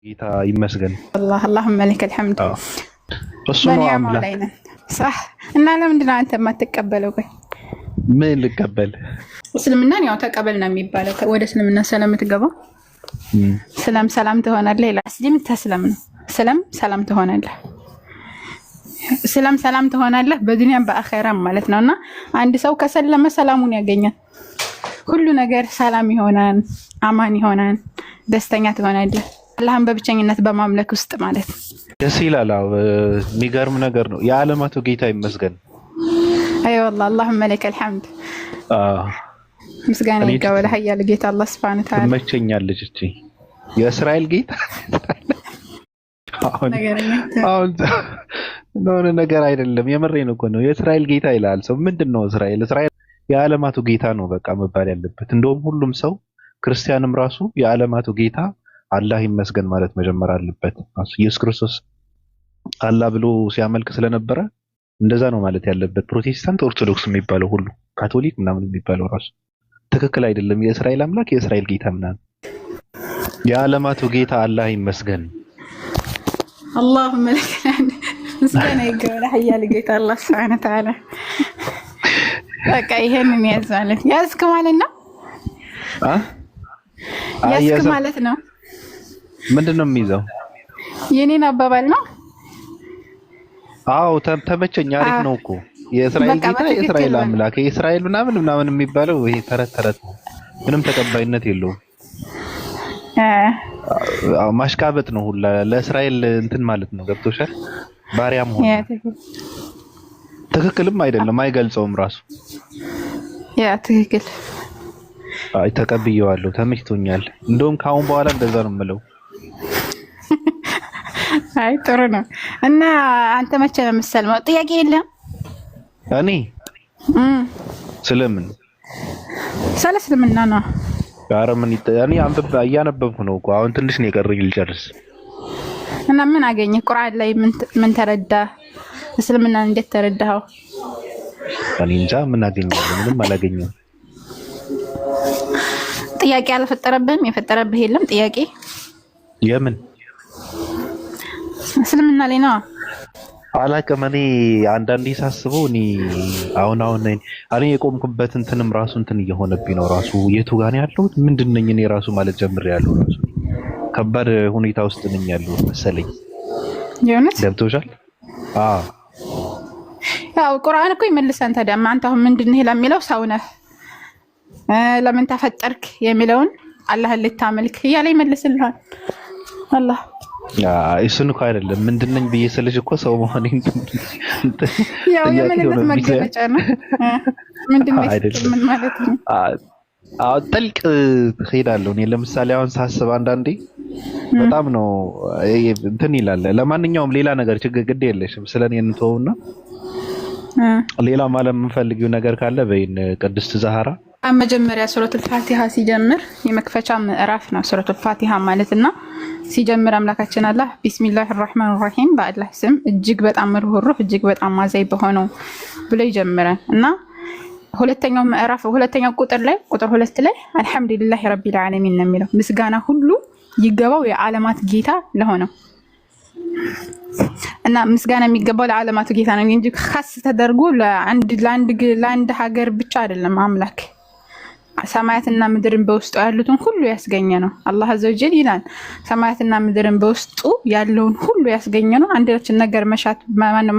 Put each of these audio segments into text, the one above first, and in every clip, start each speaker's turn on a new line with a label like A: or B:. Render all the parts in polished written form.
A: ጌታ ይመስገን።
B: اللهم لك الحمد
A: እሱ ነው አምላክ።
B: صح እና ለምንድን ነው አንተ የማትቀበለው? ቆይ
A: ምን ልቀበል?
B: እስልምናን ያው ተቀበል ነው የሚባለው። ወደ እስልምና ሰላም ትገባ ሰላም ትሆናለህ ይላል። እስሊም ተስለም ነው ሰላም ትሆናለህ። ሰላም ትሆናለህ በዱንያም በአኺራም ማለት ነውና አንድ ሰው ከሰለመ ሰላሙን ያገኛል። ሁሉ ነገር ሰላም ይሆናል፣ አማን ይሆናል፣ ደስተኛ ትሆናለህ። አላህን በብቸኝነት በማምለክ ውስጥ ማለት
A: ደስ ይላል። የሚገርም ነገር ነው። የዓለማቱ ጌታ ይመስገን።
B: አይ والله اللهم لك الحمد ምስጋና ይገባል ኃያል ጌታ አላህ Subhanahu Wa Ta'ala
A: ትመቸኛለች እቺ የእስራኤል ጌታ። አሁን ነገር አይደለም፣ የምሬን እኮ ነው። የእስራኤል ጌታ ይላል ሰው። ምንድነው እስራኤል? እስራኤል የዓለማቱ ጌታ ነው በቃ መባል ያለበት። እንደውም ሁሉም ሰው ክርስቲያንም ራሱ የዓለማቱ ጌታ አላህ ይመስገን ማለት መጀመር አለበት። ኢየሱስ ክርስቶስ አላህ ብሎ ሲያመልክ ስለነበረ እንደዛ ነው ማለት ያለበት። ፕሮቴስታንት፣ ኦርቶዶክስ የሚባለው ሁሉ ካቶሊክ ምናምን የሚባለው ራሱ ትክክል አይደለም። የእስራኤል አምላክ የእስራኤል ጌታ ምናምን የዓለማቱ ጌታ አላህ ይመስገን።
B: اللهم لك الحمد ምስጋና ይገባል ኃያል ጌታ አላህ Subhanahu Wa Ta'ala በቃ ይሄንን ያዝክ ማለት ነው። ያዝክ ማለት ነው።
A: ምንድነው የሚይዘው?
B: የኔን አባባል ነው።
A: አዎ ተመቸኝ። አሪፍ ነው እኮ የእስራኤል ጌታ የእስራኤል አምላክ የእስራኤል ምናምን የሚባለው ይሄ ተረት ነው። ምንም ተቀባይነት የለውም። ማሽቃበጥ ነው ሁላ ለእስራኤል እንትን ማለት ነው። ገብቶሻል? ባሪያም ሆነ ትክክልም አይደለም፣ አይገልጸውም ራሱ።
B: ያ ትክክል።
A: አይ ተቀብየዋለሁ፣ ተመችቶኛል። እንደውም ካሁን በኋላ እንደዛ ነው የምለው።
B: አይ ጥሩ ነው። እና አንተ መቼ ነው የምትሰልመው? ጥያቄ የለም።
A: እኔ ስለምን
B: ስለ እስልምና ነው።
A: ኧረ ምን እኔ እያነበብኩ ነው እኮ አሁን ትንሽ ነው የቀረኝ ልጨርስ።
B: እና ምን አገኘህ? ቁርአን ላይ ምን ተረዳህ? እስልምናን እንዴት ተረዳኸው?
A: እኔ እንጃ ምን አገኘሁ? ምንም አላገኘሁም።
B: ጥያቄ አልፈጠረብህም? የፈጠረብህ የለም ጥያቄ?
A: የምን
B: እስልምና ላይ ነው
A: አላውቅም። እኔ አንዳንዴ ሳስበው እኔ አሁን እኔ የቆምኩበት እንትንም ራሱ እንትን እየሆነብኝ ነው ራሱ። የቱ ጋር ነው ያለሁት? ምንድነኝ እኔ ራሱ ማለት ጀምሬያለሁ። ራሱ ከባድ ሁኔታ ውስጥ ነኝ ያለሁት መሰለኝ።
B: የእውነት
A: ገብቶሻል?
B: ያው ቁርአን እኮ ይመልሳል። ታዲያ አንተ አሁን ምንድነው ለሚለው ሰው ነህ ለምን ተፈጠርክ የሚለውን አላህን ልታመልክ እያለ ይመልስልሃል አላህ።
A: እሱን እኮ አይደለም ምንድነኝ ብዬ ስልሽ እኮ ሰው መሆኔ
B: ያው የምንነት መገለጫ ነው። ምንድነው ምን ማለት ነው?
A: ጥልቅ ሄዳለሁ እኔ። ለምሳሌ አሁን ሳስብ አንዳንዴ በጣም ነው እንትን ይላል። ለማንኛውም ሌላ ነገር ችግር ግድ የለሽም ስለኔ እንተውና ሌላ ማለት የምፈልጊው ነገር ካለ በይን። ቅድስት ዛህራ መጀመሪያ ሱረቱል ፋቲሃ ሲጀምር የመክፈቻ ምዕራፍ ነው ሱረቱል ፋቲሃ ማለትና ሲጀምር አምላካችን አላህ ቢስሚላሂር ረህማኒር ረሂም በአላህ ስም እጅግ በጣም ርህሩህ እጅግ በጣም አዛኝ በሆነው ብሎ ይጀምራል። እና ሁለተኛው ምዕራፍ ሁለተኛው ቁጥር 2 ላይ አልሐምዱሊላሂ ረቢል ዓለሚን ነው የሚለው። ምስጋና ሁሉ ይገባው የዓለማት ጌታ ለሆነው እና ምስጋና የሚገባው ለዓለማቱ ጌታ ነው እንጂ ኻስ ተደርጎ ለአንድ ሀገር ብቻ አይደለም። አምላክ ሰማያትና ምድርን በውስጡ ያሉትን ሁሉ ያስገኘ ነው። አላህ አዘወጀል ይላል ሰማያትና ምድርን በውስጡ ያለውን ሁሉ ያስገኘ ነው። አንዳችን ነገር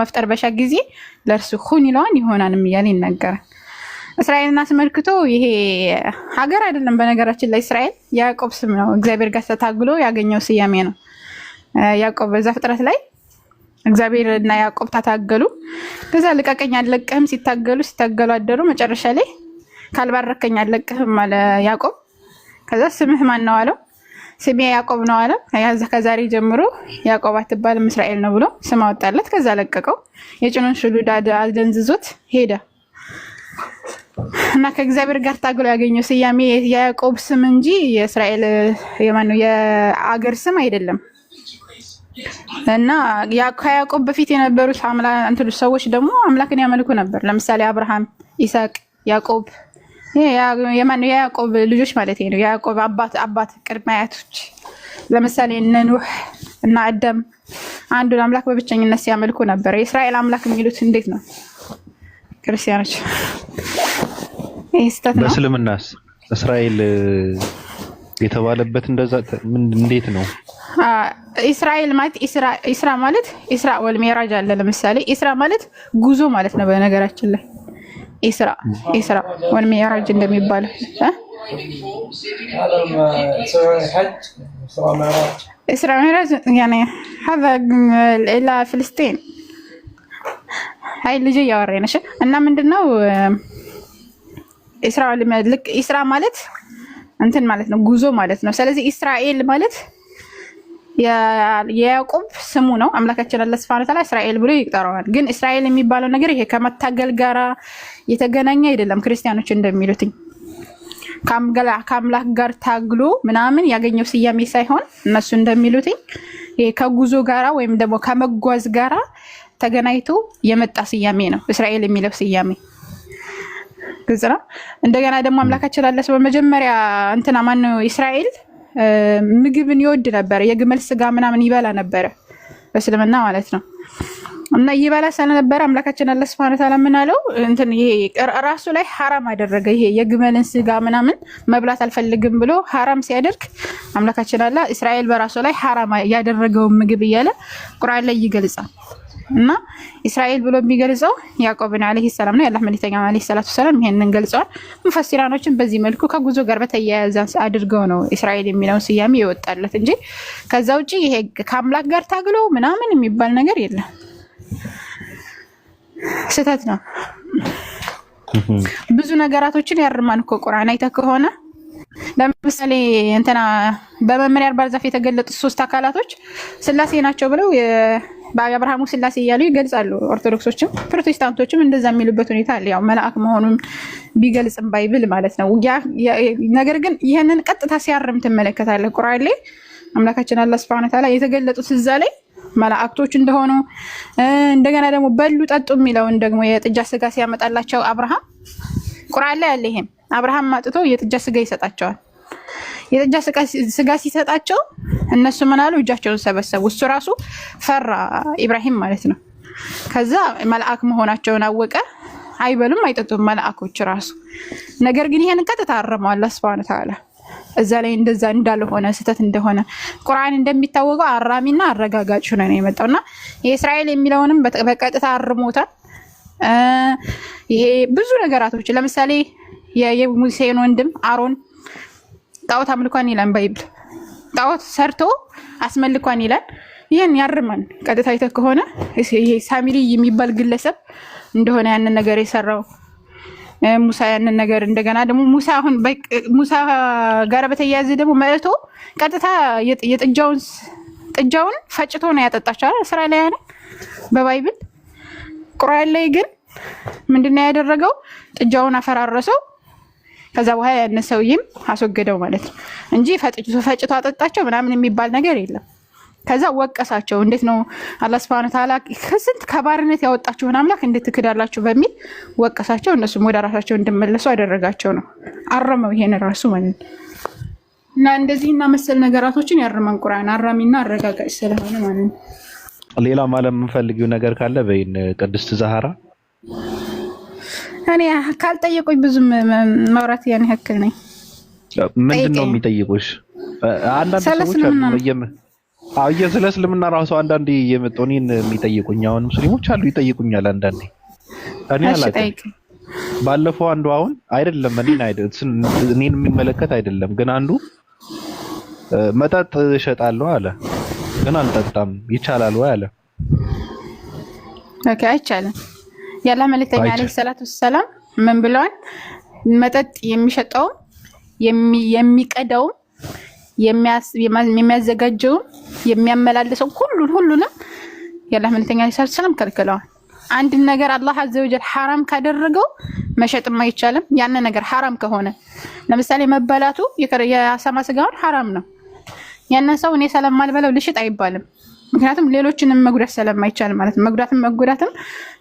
A: መፍጠር በሻ ጊዜ ለእርሱ ሁን ይለዋል ይሆናልም እያለ ይናገራል። እስራኤልን አስመልክቶ ይሄ ሀገር አይደለም በነገራችን ላይ እስራኤል ያዕቆብ ስም ነው። እግዚአብሔር ጋር ተታግሎ ያገኘው ስያሜ ነው። ያዕቆብ በዘፍጥረት ላይ እግዚአብሔር እና ያዕቆብ ታታገሉ። ከዛ ልቀቀኝ አልለቅህም ሲታገሉ አደሩ። መጨረሻ ላይ ካልባረከኝ አልለቅህም አለ ያዕቆብ። ከዛ ስምህ ማን ነው አለው። ስሜ ያዕቆብ ነው አለ። ከዛሬ ጀምሮ ያዕቆብ አትባልም እስራኤል ነው ብሎ ስም አወጣለት። ከዛ ለቀቀው። የጭኑን ሽሉድ አደንዝዞት ሄደ እና ከእግዚአብሔር ጋር ታግሎ ያገኘው ስያሜ የያዕቆብ ስም እንጂ የእስራኤል የአገር ስም አይደለም። እና ከያዕቆብ በፊት የነበሩት ሰዎች ደግሞ አምላክን ያመልኩ ነበር። ለምሳሌ አብርሃም፣ ይስሐቅ፣ ያዕቆብ የያዕቆብ ልጆች ማለት ነው። ያዕቆብ አባት ቅድመ አያቶች ለምሳሌ እነ ኑህ እና አዳም አንዱን አምላክ በብቸኝነት ሲያመልኩ ነበር። የእስራኤል አምላክ የሚሉት እንዴት ነው ክርስቲያኖች? ይስተት ነው።
C: በእስልምናስ እስራኤል የተባለበት እንደዛ እንዴት ነው?
A: እስራኤል ማለት ኢስራ ማለት ኢስራ ወል ሚዕራጅ አለ። ለምሳሌ ኢስራ ማለት ጉዞ ማለት ነው። በነገራችን ላይ ኢስራ ወል ሚዕራጅ እንደሚባለው إسراء معراج يعني هذا إلى فلسطين هاي اللي جاي ورينا شو أنا من دنا إسراء اللي مالك إسراء مالت أنتن مالتنا جوزو مالتنا سلزي إسرائيل مالت يا يعقوب سمونه أملاكتنا الله سبحانه وتعالى إسرائيل بلو يقدرون جن إسرائيل اللي ميبالو نجري هيك ما تجل جرا يتجنني يدلهم كريستيانو شندم ميلوتين ከአምላክ ጋር ታግሎ ምናምን ያገኘው ስያሜ ሳይሆን እነሱ እንደሚሉት ከጉዞ ጋራ ወይም ደግሞ ከመጓዝ ጋራ ተገናኝቶ የመጣ ስያሜ ነው እስራኤል የሚለው ስያሜ። ግልጽ ነው። እንደገና ደግሞ አምላካችን አለ በመጀመሪያ እንትና ማነው እስራኤል ምግብን ይወድ ነበር። የግመል ስጋ ምናምን ይበላ ነበር በእስልምና ማለት ነው። እና ይበላ ስለነበረ አምላካችን አላህ Subhanahu Wa Ta'ala ምን አለው እንትን ይሄ ራሱ ላይ ሐራም አደረገ። ይሄ የግመልን ስጋ ምናምን መብላት አልፈልግም ብሎ ሐራም ሲያደርግ አምላካችን አላህ እስራኤል በራሱ ላይ ሐራም ያደረገው ምግብ እያለ ቁርአን ላይ ይገልጻል። እና እስራኤል ብሎ የሚገልጸው ያዕቆብን አለይሂ ሰላም ነው። የአላህ መልእክተኛ አለይሂ ሰላቱ ሰላም ይሄንን ገልጸዋል። ሙፈሲራኖችን በዚህ መልኩ ከጉዞ ጋር በተያያዘ አድርገው ነው እስራኤል የሚለው ስያሜ ይወጣለት እንጂ ከዛ ውጪ ይሄ ከአምላክ ጋር ታግሎ ምናምን የሚባል ነገር የለም። ስተት ነው። ብዙ ነገራቶችን ያርማን እኮ ቁርአን አይተህ ከሆነ ለምሳሌ እንትና በመመሪያ አርባ ዛፍ የተገለጡት ሶስት አካላቶች ስላሴ ናቸው ብለው በአብርሃሙ ስላሴ እያሉ ይገልጻሉ። ኦርቶዶክሶችም ፕሮቴስታንቶችም እንደዛ የሚሉበት ሁኔታ አለ። ያው መልአክ መሆኑን ቢገልጽም ባይብል ማለት ነው። ነገር ግን ይሄንን ቀጥታ ሲያርም ትመለከታለህ ቁርአን ላይ አምላካችን አላህ Subhanahu Wa Ta'ala የተገለጡት እዛ ላይ መላእክቶች እንደሆኑ እንደገና ደግሞ በሉ ጠጡ የሚለውን ደግሞ የጥጃ ስጋ ሲያመጣላቸው አብርሃም ቁርአን ላይ አለ። ይሄም አብርሃም ማጥቶ የጥጃ ስጋ ይሰጣቸዋል። የጥጃ ስጋ ሲሰጣቸው እነሱ ምን አሉ? እጃቸውን ሰበሰቡ። እሱ ራሱ ፈራ ኢብራሂም ማለት ነው። ከዛ መልአክ መሆናቸውን አወቀ። አይበሉም አይጠጡም መልአኮች ራሱ። ነገር ግን ይሄን ቀጥታ አረመው አላህ Subhanahu Wa Ta'ala እዛ ላይ እንደዛ እንዳልሆነ ስተት እንደሆነ ቁርአን እንደሚታወቀው አራሚና አረጋጋጭ ሆነ ነው የመጣውና የእስራኤል የሚለውንም በቀጥታ አርሞታል። ይሄ ብዙ ነገራቶች ለምሳሌ የሙሴን ወንድም አሮን ጣዖት አምልኳን ይላል ባይብል። ጣዖት ሰርቶ አስመልኳን ይላል። ይሄን ያርማን ቀጥታ አይተህ ከሆነ ይሄ ሳሚሪ የሚባል ግለሰብ እንደሆነ ያንን ነገር የሰራው ሙሳ ያንን ነገር እንደገና ደግሞ ሙሳ ጋር በተያያዘ ደግሞ መጥቶ ቀጥታ ጥጃውን ፈጭቶ ነው ያጠጣቸው እስራኤላውያን በባይብል። ቁርአን ላይ ግን ምንድነው ያደረገው? ጥጃውን አፈራረሰው። ከዛ በኋላ ያን ሰውዬም አስወገደው ማለት ነው እንጂ ፈጭቶ አጠጣቸው ምናምን የሚባል ነገር የለም። ከዛ ወቀሳቸው። እንዴት ነው አላህ Subhanahu Wa Ta'ala ከስንት ከባርነት ያወጣችሁን አምላክ እንዴት ትክዳላችሁ በሚል ወቀሳቸው። እነሱም ወደ ራሳቸው እንዲመለሱ አደረጋቸው ነው አረመው ይሄን ራሱ ማለት እና እንደዚህና መሰል ነገራቶችን ያርማን ቁርአን አራሚና አረጋጋጭ ስለሆነ ማለት ነው።
C: ሌላ ማለት የምፈልጊው ነገር ካለ በይን ቅድስት ዛህራ።
A: እኔ ካልጠየቁኝ ብዙ ማውራት ያን ያክል ነኝ።
C: ምንድነው የሚጠይቁሽ? አንዳንድ ሰዎች አሉ ስለ እስልምና ራሱ አንዳንዴ እየመጡ እኔን የሚጠይቁኝ አሁን ሙስሊሞች አሉ ይጠይቁኛል አንዳንዴ። እኔ አላውቅም። ባለፈው አንዱ አሁን አይደለም እኔን የሚመለከት አይደለም ግን አንዱ መጠጥ እሸጣለሁ አለ ግን አልጠጣም ይቻላል ወይ አለ።
A: ኦኬ አይቻልም። ያላህ መልእክተኛ አለይሂ ሰላቱ ሰላም ምን ብለዋል? መጠጥ የሚሸጠው የሚቀዳው የሚያዘጋጀው የሚያመላልሰው ሁሉንም ያላህ መልእክተኛ አለይሂ ሰላቱ ሰላም ከልክለዋል። አንድ ነገር አላህ አዘ ወጀል ሐራም ካደረገው መሸጥም አይቻልም። ያን ነገር ሐራም ከሆነ ለምሳሌ መበላቱ የአሳማ ስጋውን ሐራም ነው። ያንን ሰው እኔ ሰላም አልበለው ልሽጥ አይባልም። ምክንያቱም ሌሎችንም መጉዳት ስለማይቻል ማለት ነው። መጉዳትም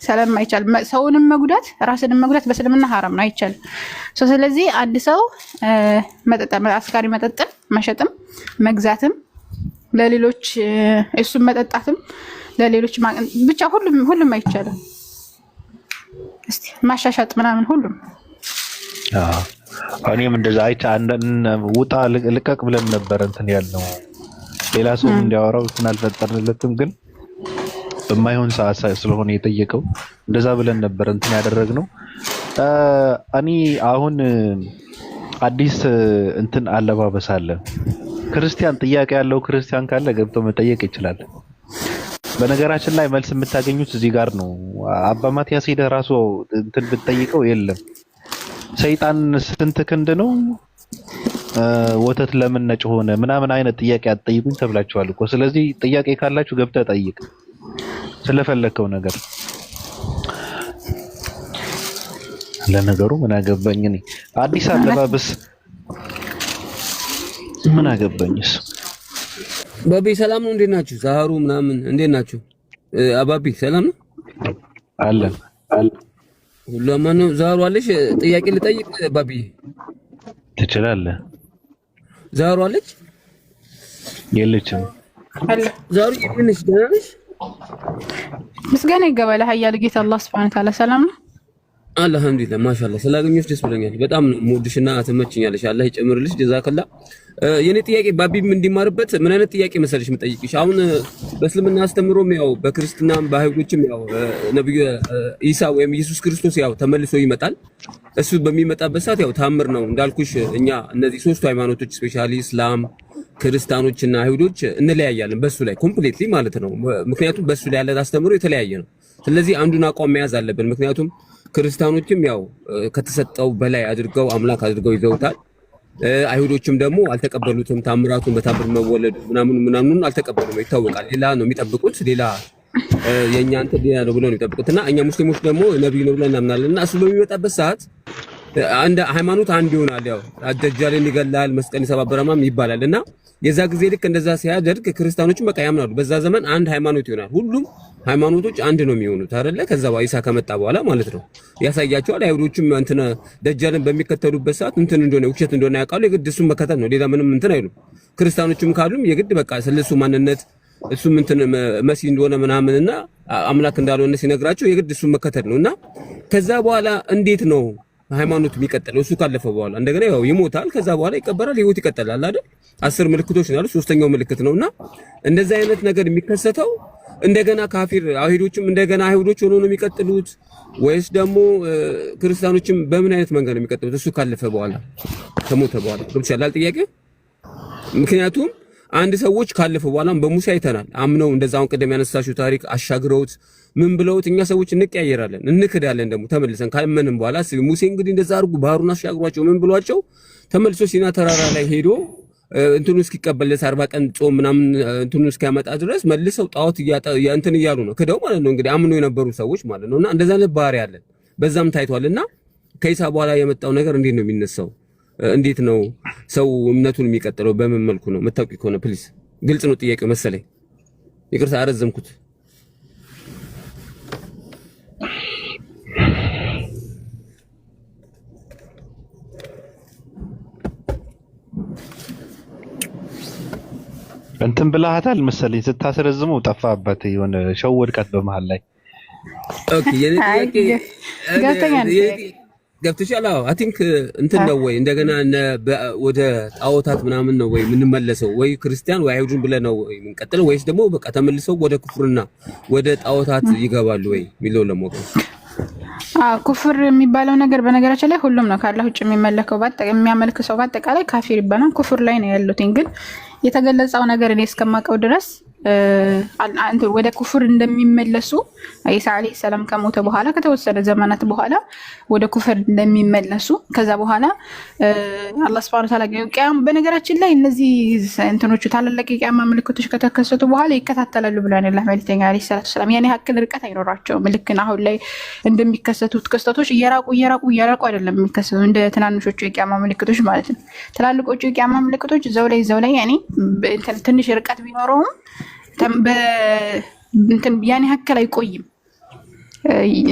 A: ስለማይቻል ሰውንም መጉዳት ራስንም መጉዳት በእስልምና ሐራም ነው፣ አይቻልም። ስለዚህ አንድ ሰው አስካሪ መጠጥን መሸጥም መግዛትም ለሌሎች እሱን መጠጣትም ለሌሎች ብቻ ሁሉም አይቻልም። እስቲ ማሻሻጥ ምናምን ሁሉም
C: እኔም እንደዛ አይታ ውጣ ልቀቅ ብለን ነበር እንትን ያልነው ሌላ ሰው እንዲያወራው እንትን አልፈጠርንለትም። ግን በማይሆን ሰዓት ስለሆነ የጠየቀው እንደዛ ብለን ነበር እንትን ያደረግነው። እኔ አሁን አዲስ እንትን አለባበስ አለ። ክርስቲያን ጥያቄ ያለው ክርስቲያን ካለ ገብቶ መጠየቅ ይችላል። በነገራችን ላይ መልስ የምታገኙት እዚህ ጋር ነው። አባ ማቲያስ ሄደ ራሱ እንትን ብትጠይቀው የለም ሰይጣን ስንት ክንድ ነው ወተት ለምን ነጭ ሆነ ምናምን አይነት ጥያቄ አትጠይቁኝ ተብላችኋል እኮ። ስለዚህ ጥያቄ ካላችሁ ገብተህ ጠይቅ ስለፈለከው ነገር። ለነገሩ ምን አገባኝ እኔ አዲስ አለባበስ ምን አገባኝስ።
D: ባቢ ሰላም ነው? እንዴት ናችሁ? ዛሃሩ ምናምን እንዴት ናችሁ? አባቢ ሰላም ነው
C: አለ
D: ሁሉ ማን ነው? ዛሃሩ አለሽ? ጥያቄ ልጠይቅ ባቢ
C: ትችላለህ?
D: ዛሃሩ አለች?
C: የለችም።
A: አለ
D: ዛሃሩ ይብንሽ ደህና ነሽ?
A: ምስጋና ይገባል ኃያል ጌታ አላህ Subhanahu Wa Ta'ala ሰላም ነው።
D: አልሐምዱሊላህ ማሻአላህ ስላገኘሁሽ ደስ ብሎኛል። በጣም ነው የምወድሽና ትመችኛለሽ። አላህ ይጨምርልሽ። ጀዛከላ። የኔ ጥያቄ ባቢም እንዲማርበት ምን አይነት ጥያቄ መሰለሽ የምጠይቅሽ? አሁን በእስልምና አስተምሮም ያው በክርስትናም በአይሁዶችም ያው ነብዩ ኢሳ ወይም ኢየሱስ ክርስቶስ ያው ተመልሶ ይመጣል። እሱ በሚመጣበት ሰዓት ያው ታምር ነው እንዳልኩሽ። እኛ እነዚህ ሶስቱ ሃይማኖቶች ስፔሻሊ እስላም፣ ክርስቲያኖችና አይሁዶች እንለያያለን በሱ ላይ ኮምፕሊትሊ ማለት ነው። ምክንያቱም በሱ ላይ ያለ አስተምሮ የተለያየ ነው። ስለዚህ አንዱን አቋም መያዝ አለብን። ምክንያቱም ክርስቲያኖችም ያው ከተሰጠው በላይ አድርገው አምላክ አድርገው ይዘውታል። አይሁዶችም ደግሞ አልተቀበሉትም። ታምራቱን በታምር መወለዱ ምናምን አልተቀበሉም። ይታወቃል። ሌላ ነው የሚጠብቁት። ሌላ የኛ አንተ ሌላ ነው ብለው ነው የሚጠብቁትና እኛ ሙስሊሞች ደግሞ ነብዩ ነው ብለን እናምናለንና እሱ በሚመጣበት ሰዓት አንድ ሃይማኖት አንድ ይሆናል። ያው ደጃልን ይገላል፣ መስቀል ይሰባበራል ይባላልና የዛ ጊዜ ልክ እንደዛ ሲያደርግ ክርስቲያኖችም በቃ ያምናሉ። በዛ ዘመን አንድ ሃይማኖት ይሆናል። ሁሉም ሃይማኖቶች አንድ ነው የሚሆኑት አይደለ? ከዛ ኢሳ ከመጣ በኋላ ማለት ነው ያሳያቸዋል። አይሁዶችም እንትን ደጃልን በሚከተሉበት ሰዓት እንትን እንደሆነ ውሸት እንደሆነ ያውቃሉ። የግድ እሱን መከተል ነው። ሌላ ምንም እንትን አይሉም። ክርስቲያኖችም ካሉም የግድ በቃ ስለሱ ማንነት እሱም እንትን መሲህ እንደሆነ ምናምንና አምላክ እንዳልሆነ ሲነግራቸው የግድ እሱን መከተል ነውና ከዛ በኋላ እንዴት ነው ሃይማኖት የሚቀጥለው? እሱ ካለፈ በኋላ እንደገና ያው ይሞታል። ከዛ በኋላ ይቀበራል። ህይወት ይቀጥላል አይደል? 10 ምልክቶች ነው። ሶስተኛው ምልክት ነውና እንደዚህ አይነት ነገር የሚከሰተው እንደገና ካፊር አይሁዶችም እንደገና አይሁዶች ሆነው ነው የሚቀጥሉት ወይስ ደግሞ ክርስቲያኖችም በምን አይነት መንገድ ነው የሚቀጥሉት? እሱ ካለፈ በኋላ ከሞተ በኋላ ገብቶሻል ጥያቄ? ምክንያቱም አንድ ሰዎች ካለፈ በኋላም በሙሴ አይተናል። አምነው እንደዛውን ቀደም ያነሳሽው ታሪክ አሻግረውት ምን ብለውት እኛ ሰዎች እንቀያየራለን እንክዳለን። ደግሞ ተመልሰን ካመንን በኋላ ሙሴ እንግዲህ እንደዛ አድርጉ ባህሩን አሻግሯቸው ምን ብሏቸው ተመልሶ ሲና ተራራ ላይ ሄዶ እንትኑ እስኪቀበልስ 40 ቀን ጾም ምናምን እንትኑ እስኪያመጣ ድረስ መልሰው ጣዖት እንትን እያሉ ነው ክደው ማለት ነው። እንግዲህ አምነው የነበሩ ሰዎች ማለት ነውና እንደዛ ነው ባህሪ ያለን በዛም ታይቷልና ከኢሳ በኋላ የመጣው ነገር እንዴት ነው የሚነሳው? እንዴት ነው ሰው እምነቱን የሚቀጥለው? በምን መልኩ ነው መታወቂ ከሆነ ፕሊዝ ግልጽ ነው ጥያቄው መሰለኝ። ይቅርታ አረዘምኩት።
C: እንትን ብለሃታል መሰለኝ ስታስረዝመው ጠፋበት የሆነ ሸወድቃት በመሃል ላይ።
D: ኦኬ የኔ ጥያቄ ገብተሻል? አዎ አይ ቲንክ እንትን ነው ወይ እንደገና ወደ ጣዖታት ምናምን ነው ወይ የምንመለሰው? ወይ ክርስቲያን ወይ አይሁድን ብለህ ነው የምንቀጥለው ወይስ ደግሞ በቃ ተመልሰው ወደ ኩፍርና ወደ ጣዖታት ይገባሉ ወይ የሚለው ለሞቀ?
A: ኩፍር የሚባለው ነገር በነገራችን ላይ ሁሉም ነው ካላህ ውጭ የሚመለከው የሚያመልክ ሰው በአጠቃላይ ካፊር ይባላል። ኩፍር ላይ ነው ያሉት። ግን የተገለጸው ነገር እኔ እስከማውቀው ድረስ ወደ ኩፍር እንደሚመለሱ ኢሳ አለይሂ ሰላም ከሞተ በኋላ ከተወሰነ ዘመናት በኋላ ወደ ኩፍር እንደሚመለሱ ከዛ በኋላ አላህ Subhanahu Wa Ta'ala ቂያም በነገራችን ላይ እነዚህ እንትኖቹ ታላላቅ የቂያማ ምልክቶች ከተከሰቱ በኋላ ይከታተላሉ ብለዋል አላህ መልእክተኛ አለይሂ ሰላም። ያኔ ሀክል ርቀት አይኖራቸውም። ልክ አሁን ላይ እንደሚከሰቱት ክስተቶች እየራቁ አይደለም የሚከሰቱ እንደ ትናንሾቹ የቂያማ ምልክቶች ማለት ነው። ትላልቆቹ የቂያማ ምልክቶች ዘው ላይ ያኔ ትንሽ ርቀት ቢኖረውም እንትን ያኔ ሀከል አይቆይም።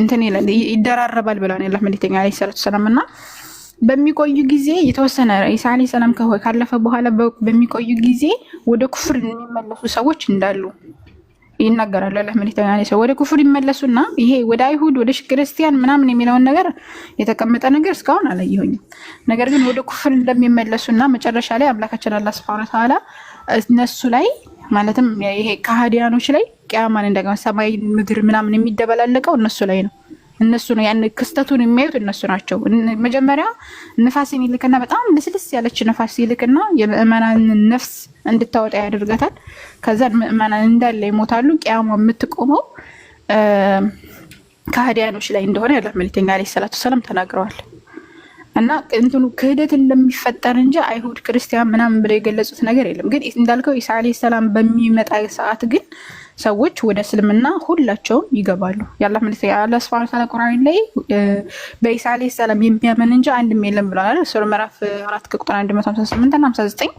A: እንትን ይደራረባል ብለዋል አላህ መልእክተኛ አለይሂ ሰላም እና በሚቆዩ ጊዜ የተወሰነ ኢሳ አለይሂ ሰላም ካለፈ በኋላ በሚቆዩ ጊዜ ወደ ኩፍር የሚመለሱ ሰዎች እንዳሉ ይናገራል። ለመልእክተኛ ሰው ወደ ኩፍር ይመለሱና ይሄ ወደ አይሁድ ወደ ክርስቲያን ምናምን የሚለውን ነገር የተቀመጠ ነገር እስካሁን አላየሁኝም። ነገር ግን ወደ ኩፍር እንደሚመለሱና መጨረሻ ላይ አምላካችን አላህ Subhanahu Wa Ta'ala እነሱ ላይ ማለትም ይሄ ከሃዲያኖች ላይ ቂያማን እንደገና ሰማይ ምድር ምናምን የሚደበላለቀው እነሱ ላይ ነው። እነሱ ነው ያን ክስተቱን የሚያዩት እነሱ ናቸው። መጀመሪያ ንፋስን ይልክና በጣም ለስልስ ያለች ንፋስ ይልክና የምእመናን ነፍስ እንድታወጣ ያደርጋታል። ከዛ ምእመናን እንዳለ ይሞታሉ። ቂያማ የምትቆመው ከሃዲያኖች ላይ እንደሆነ ያለው መልእክተኛ አለይሂ ሰላቱ ሰላም ተናግረዋል። እና እንትኑ ክህደት እንደሚፈጠር እንጂ አይሁድ ክርስቲያን ምናምን ብለው የገለጹት ነገር የለም። ግን እንዳልከው ኢሳ አለይሂ ሰላም በሚመጣ ሰዓት ግን ሰዎች ወደ እስልምና ሁላቸውም ይገባሉ። ያላህ መልእክተኛ አላህ Subhanahu Wa Ta'ala ቁርአን ላይ በኢሳ አለይሂ ሰላም የሚያምን እንጂ አንድም የለም ብለዋል። ሱራ ምዕራፍ 4 ቁጥር 158 እና 59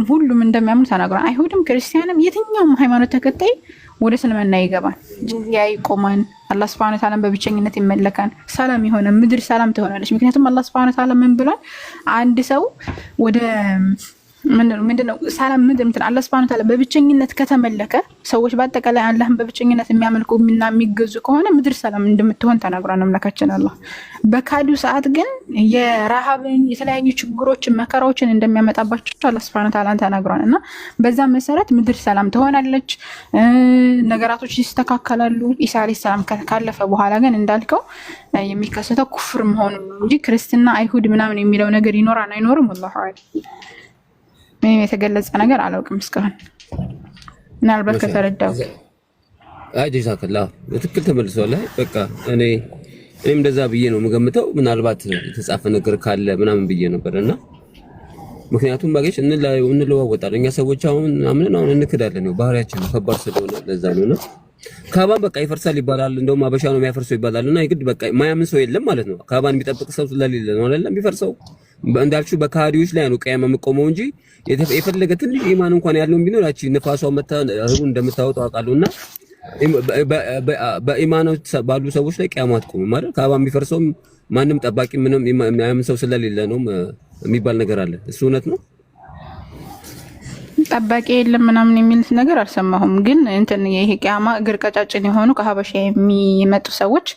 A: ሁሉም እንደሚያምኑ ተናግሯል። አይሁድም ክርስቲያንም የትኛውም ሃይማኖት ተከታይ ወደ እስልምና ይገባል። ጅዝያ ይቆማል። አላህ Subhanahu Wa Ta'ala በብቸኝነት ይመለካል። ሰላም የሆነ ምድር ሰላም ትሆናለች። ምክንያቱም አላህ Subhanahu Wa Ta'ala ምን ብሏል? አንድ ሰው ወደ ምንድነው ሰላም ምድር አላህ Subhanahu Wa Ta'ala በብቸኝነት ከተመለከ ሰዎች በአጠቃላይ አላህን በብቸኝነት የሚያመልኩና የሚገዙ ከሆነ ምድር ሰላም እንደምትሆን ተናግሯል አምላካችን አላህ። በካዱ ሰዓት ግን የረሃብን የተለያዩ ችግሮችን መከራዎችን እንደሚያመጣባቸው አላህ Subhanahu Wa Ta'ala ተናግሯል። እና በዛ መሰረት ምድር ሰላም ትሆናለች፣ ነገራቶች ይስተካከላሉ። ኢሳ አለይሂ ሰላም ካለፈ በኋላ ግን እንዳልከው የሚከሰተው ኩፍር መሆኑ ነው እንጂ ክርስትና አይሁድ ምናምን የሚለው ነገር ይኖራል አይኖርም ወላሂ አለ ምንም የተገለጸ ነገር አላውቅም እስካሁን። ምናልባት ከተረዳው
D: ጀዛከላ በትክክል ተመልሷል። በቃ እኔም እንደዛ ብዬ ነው የምገምተው። ምናልባት የተጻፈ ነገር ካለ ምናምን ብዬ ነበርና ምክንያቱም ባገሽ እንለዋወጣለን እኛ ሰዎች አሁን እንክዳለን ነው ባህሪያችን ነው ከባድ ስለሆነ ለዛ ነውና ካባን በቃ ይፈርሳል ይባላል። እንደውም አበሻ ነው የሚያፈርሰው ይባላልና ይግድ በቃ ማያምን ሰው የለም ማለት ነው። ካባን የሚጠብቅ ሰው ስለሌለ ነው አይደለም የሚፈርሰው። እንዳልሽው በካዲዎች ላይ ነው ቂያማ መቆመው እንጂ የፈለገ ትንሽ ኢማን እንኳን ያለው ቢኖር ያቺ ንፋሷ መታ ህቡ እንደምታወጣው አውቃለሁና በኢማኖት ባሉ ሰዎች ላይ ቂያማ አትቆምም ማለት ካባን የሚፈርሰው ማንም ጠባቂ ምንም የማያምን ሰው ስለሌለ ነው የሚባል ነገር አለ። እሱ እውነት ነው።
A: ጠባቂ የለም ምናምን የሚል ነገር አልሰማሁም። ግን እንትን ይሄ ቂያማ እግር ቀጫጭን የሆኑ ከሀበሻ የሚመጡ ሰዎች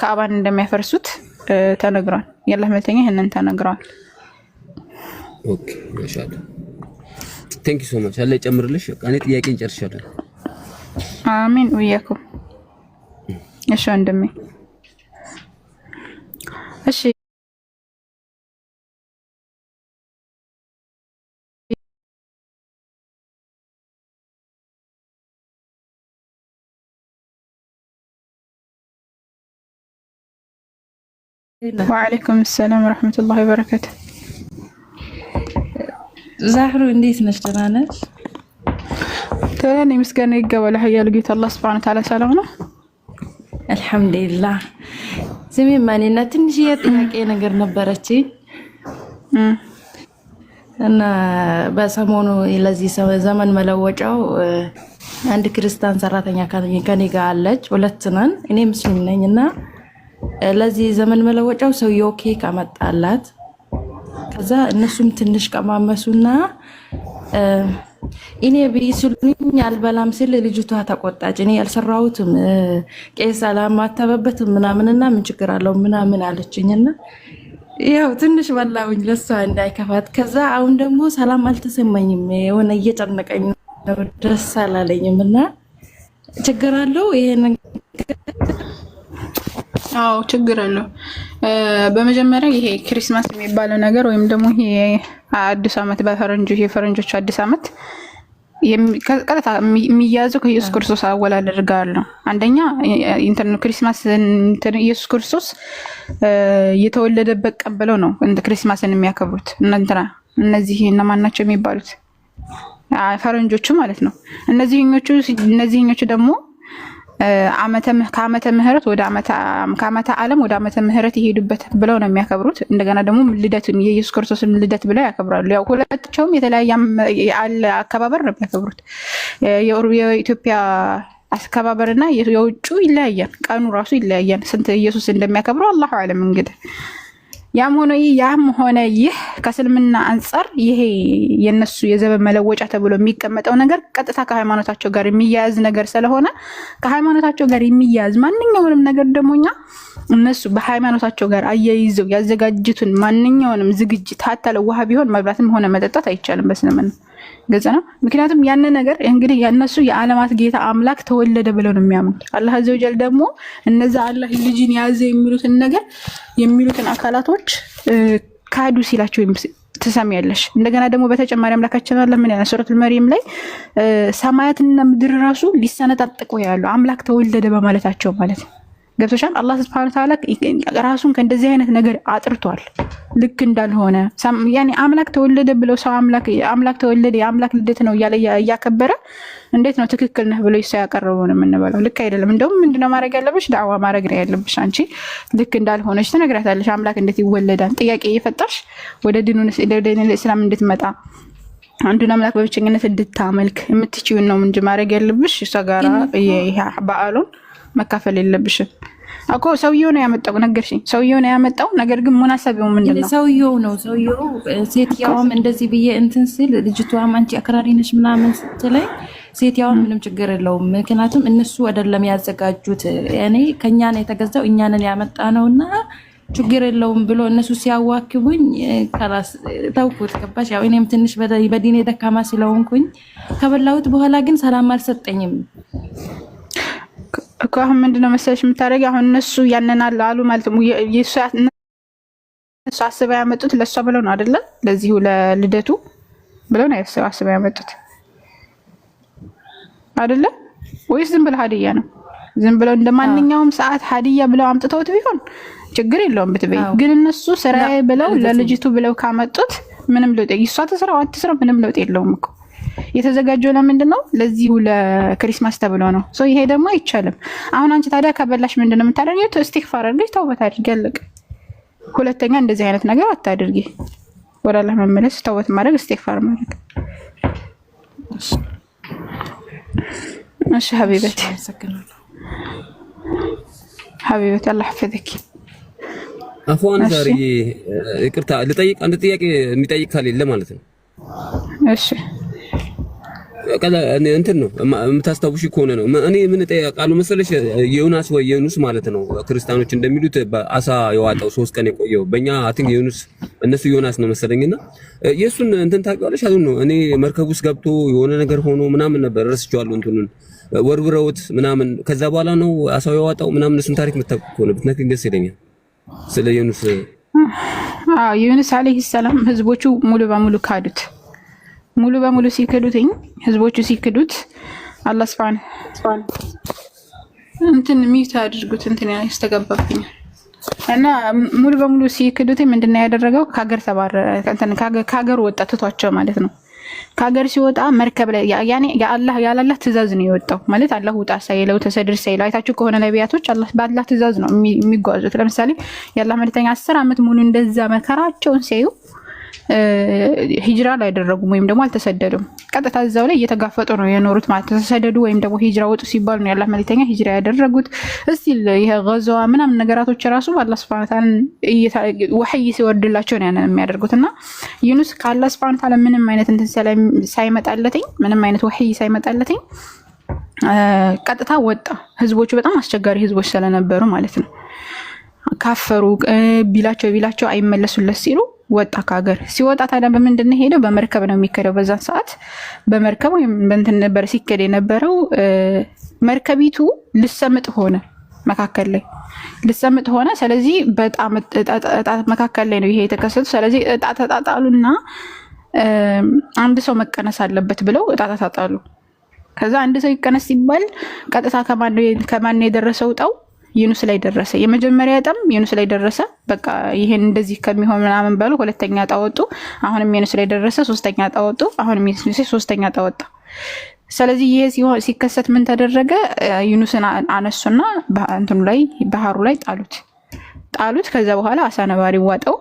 A: ካባን እንደሚያፈርሱት ተነግሯል። ያላህ መልእክተኛ ይሄንን ተነግሯል።
D: ኦኬ ማሻአላ ቴንክ ዩ ሶ ማች አለ ጨምርልሽ። እኔ ጥያቄን ጨርሻለሁ።
A: አሚን ወያኩም። እሺ ወንድሜ እሺ ወአለይኩም ሰላም ወራህመቱላሂ ወበረካቱ።
B: ዛህሩ እንዴት ነሽ? ደህና ነሽ?
A: ተረኒ ምስጋና ይገባል ሀያል ጌታ አላህ Subhanahu Wa Ta'ala ሰላም ነው
B: አልহামዱሊላህ። ዝም ማንና ትንሽ የጥያቄ ነገር ነበረችኝ እና በሰሞኑ ለዚህ ዘመን መለወጫው አንድ ክርስቲያን ሰራተኛ ከኔ ጋር አለች። ሁለት ነን። እኔ ሙስሊም ነኝና ለዚህ ዘመን መለወጫው ሰውየው ኬክ አመጣላት። ከዛ እነሱም ትንሽ ቀማመሱና እኔ ቢስሉኝ አልበላም ሲል ልጅቷ ተቆጣች። እኔ ያልሰራሁትም ቄስ አላማተበበትም ምናምንና ምን ችግር አለው ምናምን አለችኝና ያው ትንሽ በላውኝ ለሷ እንዳይከፋት። ከዛ አሁን ደግሞ ሰላም አልተሰማኝም፣ የሆነ እየጨነቀኝ ነው፣ ደስ አላለኝምና ችግር አለው ይሄን?
A: አዎ ችግር አለው። በመጀመሪያ ይሄ ክሪስማስ የሚባለው ነገር ወይም ደግሞ ይሄ አዲስ ዓመት የፈረንጆቹ አዲስ ዓመት ቀጥታ የሚያዘው ከኢየሱስ ክርስቶስ አወላለድ ጋር ነው። አንደኛ ክሪስማስ ኢየሱስ ክርስቶስ የተወለደበት ቀን ብለው ነው ክሪስማስን የሚያከብሩት። እነዚህ እነማን ናቸው የሚባሉት? ፈረንጆቹ ማለት ነው። እነዚህኞቹ ደግሞ ከዓመተ ምህረት ወደ ከዓመተ ዓለም ወደ ዓመተ ምህረት የሄዱበት ብለው ነው የሚያከብሩት። እንደገና ደግሞ ልደቱን የኢየሱስ ክርስቶስን ልደት ብለው ያከብራሉ። ያው ሁለታቸውም የተለያየ አከባበር ነው የሚያከብሩት። የኢትዮጵያ አከባበርና የውጩ ይለያያል። ቀኑ ራሱ ይለያያል። ስንት ኢየሱስ እንደሚያከብረው አላሁ አለም። እንግዲህ
B: ያም ሆነ ይህ ከእስልምና አንፃር ይሄ የነሱ የዘመን መለወጫ ተብሎ የሚቀመጠው ነገር ቀጥታ ከሃይማኖታቸው ጋር የሚያያዝ ነገር ስለሆነ ከሃይማኖታቸው ጋር የሚያያዝ ማንኛውንም ነገር ደግሞ እኛ እነሱ በሃይማኖታቸው ጋር አያይዘው ያዘጋጁትን ማንኛውንም ዝግጅት ሀታ ለውሃ ቢሆን መብላትም ሆነ መጠጣት አይቻልም በእስልምና ገጽ ነው። ምክንያቱም ያን ነገር እንግዲህ ያነሱ የዓለማት ጌታ አምላክ ተወለደ ብለው ነው የሚያምኑት። አላህ አዘ ወጀል ደግሞ እነዛ አላህ ልጅን ያዘ የሚሉትን ነገር የሚሉትን አካላቶች ካዱ ሲላቸው ትሰሚያለሽ። እንደገና ደግሞ በተጨማሪ አምላካችን አላህ ምን ያለ ሱረቱል መርየም ላይ ሰማያትና ምድር ራሱ ሊሰነጣጠቁ ያሉ አምላክ ተወለደ በማለታቸው ማለት ነው። ገብቶሻል? አላህ Subhanahu Wa Ta'ala ራሱን ከእንደዚህ አይነት ነገር አጥርቷል። ልክ እንዳልሆነ ያኔ አምላክ ተወለደ ብለው ሰው አምላክ ተወለደ የአምላክ ልደት ነው እያለ እያከበረ እንዴት ነው ትክክል ነህ ብለው ይሰው ያቀርበው ነው የምንበለው? ልክ አይደለም። እንደውም ምንድነው ማድረግ ያለብሽ? ዳዕዋ ማድረግ ነው ያለብሽ። አንቺ ልክ እንዳልሆነች ትነግራታለሽ። አምላክ እንዴት ይወለዳል ጥያቄ እየፈጠርሽ ወደ ዲኑን እስላም እንድትመጣ አንዱን አምላክ በብቸኝነት እንድታመልክ የምትችይውን ነው እንጂ ማድረግ ያለብሽ እሷ ጋራ ይሄ በዓሉን መካፈል የለብሽም እኮ። ሰውየው ነው ያመጣው ነገርሽኝ። ሰውየው ነው ያመጣው። ነገር ግን ሙናሰቢው ምንድነው?
E: ሰውየው ሴትያዋም እንደዚህ ብዬ እንትን ሲል ልጅቷም አንቺ አክራሪ ነሽ ምናምን ስትለኝ ሴትያዋም ምንም ችግር የለውም ምክንያቱም እነሱ አይደለም ያዘጋጁት እኔ ከኛ ነው የተገዛው እኛ ነን ያመጣ ነውና ችግር የለውም ብሎ እነሱ ሲያዋክቡኝ ከራስ ተውኩት። ገባሽ? ያው እኔም ትንሽ በዲኔ ደካማ ስለሆንኩኝ ከበላሁት በኋላ ግን ሰላም አልሰጠኝም
B: እኮ። አሁን ምንድነው መሰለሽ የምታደርጊው? አሁን እነሱ ያነናል አሉ ማለት ነው። እነሱ አስበው ያመጡት ለሷ ብለው ነው አይደለ? ለዚሁ ለልደቱ ብለው ነው አስበው ያመጡት አይደለ? ወይስ ዝም ብለው ሀዲያ ነው? ዝም ብለው እንደማንኛውም ሰዓት ሀዲያ ብለው አምጥተውት ቢሆን ችግር የለውም ብትበይ። ግን እነሱ ስራዬ ብለው ለልጅቱ ብለው ካመጡት ምንም ለውጥ ይሷ ተስራው አትስራው ምንም ለውጥ የለውም እኮ። የተዘጋጀው ለምንድን ነው? ለዚሁ ለክሪስማስ ተብሎ ነው። ይሄ ደግሞ አይቻልም። አሁን አንቺ ታዲያ ከበላሽ ምንድነው የምታደርጊው? ኢስቲግፋር አድርገሽ ተውበት አድርጊ ያለቀ። ሁለተኛ እንደዚህ አይነት ነገር አታድርጊ። ወደ አላህ መመለስ፣ ተውበት ማድረግ፣ ኢስቲግፋር ማድረግ። እሺ ሀቢበቲ አላህ ይحفظك።
D: አፎን ዛሬ ይቅርታ ልጠይቅ አንድ ጥያቄ የሚጠይቅ ካለ ማለት ነው።
B: እሺ
D: ቀላ እንትን ነው የምታስታውሺ ከሆነ ነው እኔ ምን ጠይቃለሁ መሰለሽ ዮናስ ወይ ዮኑስ ማለት ነው ክርስቲያኖች እንደሚሉት በአሳ የዋጠው 3 ቀን የቆየው በእኛ አቲንክ ዮኑስ እነሱ ዮናስ ነው መሰለኝና የሱን እንትን ታውቂዋለሽ አይደል ነው እኔ መርከብ ውስጥ ገብቶ የሆነ ነገር ሆኖ ምናምን ነበር ረስቼዋለሁ እንትኑን ወርውረውት ምናምን ከዛ በኋላ ነው አሳው የዋጠው ምናምን እሱን ታሪክ መታወቅ ሆነ ብትነግሪኝ ደስ ይለኛል ስለ ዮኑስ።
B: ዮኑስ አለይሂ ሰላም ህዝቦቹ ሙሉ በሙሉ ካዱት። ሙሉ በሙሉ ሲክዱትኝ ህዝቦቹ ሲክዱት አላህ Subhanahu እንትን ሚት አድርጉት እንትን ያስተጋባብኝ እና ሙሉ በሙሉ ሲክዱትኝ ምንድነው ያደረገው? ከሀገር ተባረረ። እንትን ከሀገር ወጣ ትቷቸው ማለት ነው። ከሀገር ሲወጣ መርከብ ላይ ያኔ ያላህ ትእዛዝ ነው የወጣው ማለት አላህ ውጣ ሳይለው ተሰድር ሳይለው አይታችሁ ከሆነ ነቢያቶች በአላህ ትእዛዝ ነው የሚጓዙት። ለምሳሌ የአላህ መልእክተኛ 10 ዓመት ሙሉ እንደዛ መከራቸውን ሲያዩ ሂጅራ ላይ ያደረጉም ወይም ደግሞ አልተሰደዱም። ቀጥታ እዛው ላይ እየተጋፈጡ ነው የኖሩት ማለት ተሰደዱ ወይም ደግሞ ሂጅራ ወጡ ሲባል ነው ያላህ መልእክተኛ ሂጅራ ያደረጉት። እስቲ ይሄ ገዛዋ ምናምን ነገራቶች ራሱ አላህ Subhanahu Wa Ta'ala ወህይ ሲወርድላቸው ነው ያንን የሚያደርጉትና ዩኑስ ከአላህ Subhanahu Wa Ta'ala ምንም አይነት እንትን ሳይመጣለትኝ ምንም አይነት ወህይ ሳይመጣለትኝ ቀጥታ ወጣ። ህዝቦቹ በጣም አስቸጋሪ ህዝቦች ስለነበሩ ማለት ነው ካፈሩ። ቢላቸው አይመለሱለት ሲሉ ወጣ ከሀገር። ሲወጣ ታዲያ በምንድን ነው ሄደው? በመርከብ ነው የሚከደው። በዛን ሰዓት በመርከብ ወይም በእንትን ነበር ሲከድ የነበረው። መርከቢቱ ልሰምጥ ሆነ፣ መካከል ላይ ልሰምጥ ሆነ። ስለዚህ በጣም እጣ መካከል ላይ ነው ይሄ የተከሰተው። ስለዚህ እጣ ተጣጣሉና አንድ ሰው መቀነስ አለበት ብለው እጣ ተጣጣሉ። ከዛ አንድ ሰው ይቀነስ ሲባል ቀጥታ ከማን የደረሰው እጣው? ዩኑስ ላይ ደረሰ። የመጀመሪያ እጣም ዩኑስ ላይ ደረሰ። በቃ ይሄን እንደዚህ ከሚሆን ምናምን ባሉ ሁለተኛ እጣ ወጡ። አሁንም ዩኑስ ላይ ደረሰ። ሶስተኛ እጣ ወጡ። አሁንም ዩኑስ ሶስተኛ እጣ ወጣ። ስለዚህ ይሄ ሲከሰት ምን ተደረገ? ዩኑስን አነሱና እንትኑ ላይ ባህሩ ላይ ጣሉት። ከዛ በኋላ አሳነባሪ ዋጠው።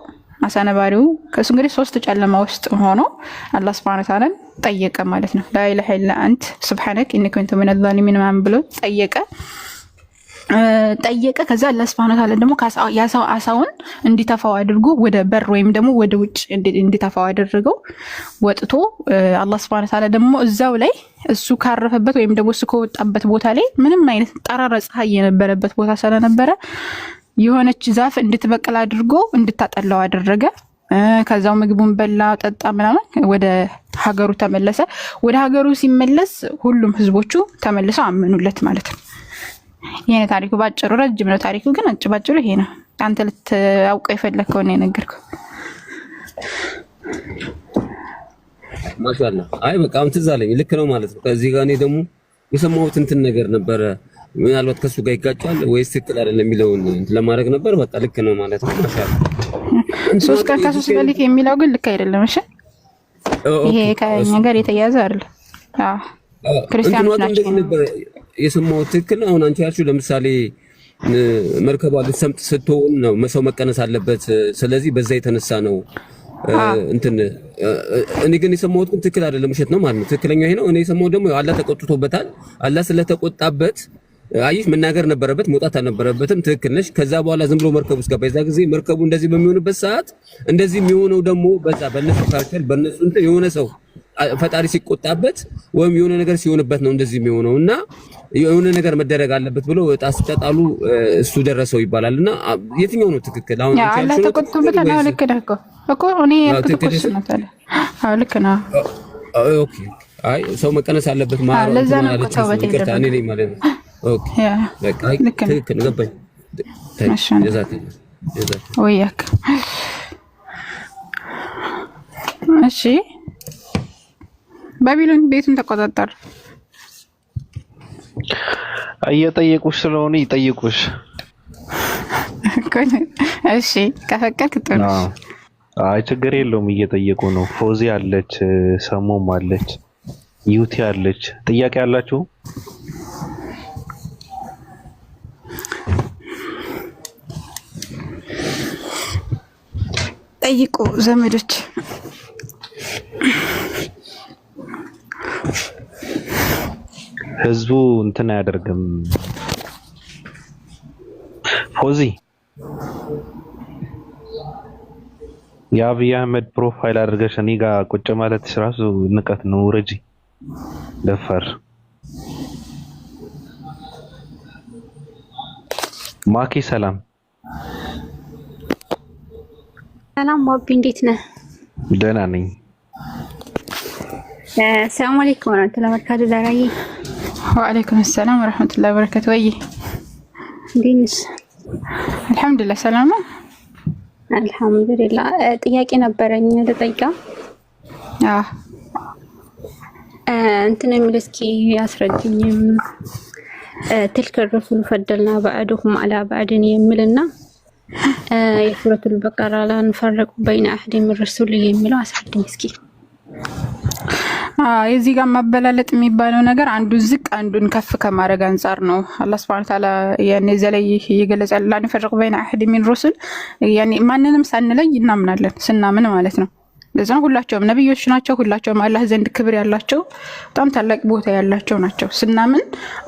B: አሳነባሪው ከሱ እንግዲህ 3 ጨለማ ውስጥ ሆኖ አላህ Subhanahu Wa Ta'ala ጠየቀ ማለት ነው። ላ ኢላሀ ኢላ አንተ ሱብሃነክ ኢኒ ኩንቱ ሚነል ዛሊሚን ማን ብሎ ጠየቀ። ጠየቀ። ከዛ አላህ Subhanahu Wa Ta'ala ደግሞ ያሳው አሳውን እንዲተፋው አድርጎ ወደ በር ወይም ደግሞ ወደ ውጭ እንዲተፋው አደረገው። ወጥቶ አላህ Subhanahu Wa Ta'ala ደግሞ እዛው ላይ እሱ ካረፈበት ወይም ደግሞ እሱ ከወጣበት ቦታ ላይ ምንም አይነት ጠራራ ፀሐይ የነበረበት ቦታ ስለነበረ የሆነች ዛፍ እንድትበቅል አድርጎ እንድታጠላው አደረገ። ከዛው ምግቡን በላ ጠጣ ምናምን ወደ ሀገሩ ተመለሰ። ወደ ሀገሩ ሲመለስ ሁሉም ህዝቦቹ ተመልሰው አመኑለት ማለት ነው። ይሄ ታሪኩ ባጭሩ፣ ረጅም ነው ታሪኩ ግን ባጭሩ ይሄ ነው። አንተ ልታውቀው የፈለከው ነው የነገርኩህ።
D: ማሻአላ። አይ በቃ ትዝ አለኝ። ልክ ነው ማለት ነው። ከዚህ ጋር እኔ ደግሞ የሰማሁት እንትን ነገር ነበረ። ምናልባት ከሱ ጋር ይጋጫል ወይስ ትክክል አይደለም የሚለውን ለማድረግ ነበር። በቃ ልክ ነው ማለት ነው። ማሻአላ።
B: 3 ቀን ከ3 ሌሊት የሚለው ግን ልክ አይደለም። እሺ ይሄ ከኛ ጋር የተያያዘ አይደለም። ክርስቲያኖች ናቸው
D: ነበር የሰማሁት። ትክክል ነው። አሁን አንቺ ያልሽው ለምሳሌ መርከቧ ልትሰምጥ ስትሆን ነው ሰው መቀነስ አለበት። ስለዚህ በዛ የተነሳ ነው እንትን እኔ ግን የሰማሁት ግን ትክክል አይደለም፣ ውሸት ነው ማለት ነው። ትክክለኛው ይሄ ነው። እኔ የሰማሁት ደግሞ አላህ ተቆጥቶበታል። አላህ ስለተቆጣበት አይሽ መናገር ነበረበት፣ መውጣት አልነበረበትም። ትክክል ነሽ። ከዛ በኋላ ዝም ብሎ መርከቡ ውስጥ ገባ። የዛ ጊዜ መርከቡ እንደዚህ በሚሆንበት ሰዓት እንደዚህ የሚሆነው ደግሞ በዛ በእነሱ ካልቸር በእነሱ እንትን የሆነ ሰው ፈጣሪ ሲቆጣበት ወይም የሆነ ነገር ሲሆንበት ነው እንደዚህ የሚሆነው እና የሆነ ነገር መደረግ አለበት ብሎ እጣ ሲጣጣሉ እሱ ደረሰው ይባላልና የትኛው ነው ትክክል? አሁን
B: ያ አላህ ተቆጥቶበት ነው። ልክ ነህ እኮ እኔ ያልኩት ነው ታዲያ። አዎ ልክ ነው።
D: ኦኬ። አይ ሰው መቀነስ አለበት ማለት
B: ለዛ ነው ተውበት
D: ይደረጋል። እኔ ነኝ ማለት ነው። ኦኬ በቃ ትክክል ገባኝ።
B: ወያክ እሺ ባቢሎን ቤቱን ተቆጣጣር።
C: እየጠየቁሽ ስለሆነ ይጠይቁሽ።
B: እሺ ከፈቀድክ ጥሩ።
C: አይ ችግር የለውም። እየጠየቁ ነው። ፎዚ አለች፣ ሰሞም አለች፣ ዩቲ አለች። ጥያቄ አላችሁ?
B: ጠይቁ ዘመዶች።
C: ህዝቡ እንትን አያደርግም። ፎዚ የአብይ አህመድ ፕሮፋይል አድርገሽ እኔ ጋር ቁጭ ማለት ራሱ ንቀት ነው። ረጂ ደፈር ማኪ ሰላም
F: ሰላም ዋቢ እንዴት ነህ?
C: ደህና ነኝ።
F: ሰላም አለይኩም ወራህመቱላሂ ወበረካቱ። ዛራዬ
B: ወአለይኩም ሰላም ወራህመቱላሂ ወበረካቱ። ወይ
F: እንዴት ነሽ?
B: አልሐምዱሊላህ ሰላም ነው።
F: አልሐምዱሊላህ። ጥያቄ ነበረኝ ልጠይቃ። እንትን የሚል እስኪ ያስረዱኝም ትልከ ረሱል ፈደልና ባዕዱሁም አላ ባዕድን የሚልና የሱረቱል በቀራ ላይ አንፈረቁ በይነ አህድ ሚን ረሱል የሚለው አስረዱኝ እስኪ።
B: የዚህ ጋር ማበላለጥ የሚባለው ነገር አንዱን ዝቅ አንዱን ከፍ ከማድረግ አንፃር ነው። አላህ Subhanahu Wa Ta'ala ያኔ ዘላይ ይገለጻል። ላንፈረቁ በይነ አህድ ሚን ረሱል ያኔ ማንንም ሳንለይ እናምናለን። ስናምን ማለት ነው። ለዛም ሁላቸውም ነብዮች ናቸው። ሁላቸውም አላህ ዘንድ ክብር ያላቸው በጣም ታላቅ ቦታ ያላቸው ናቸው። ስናምን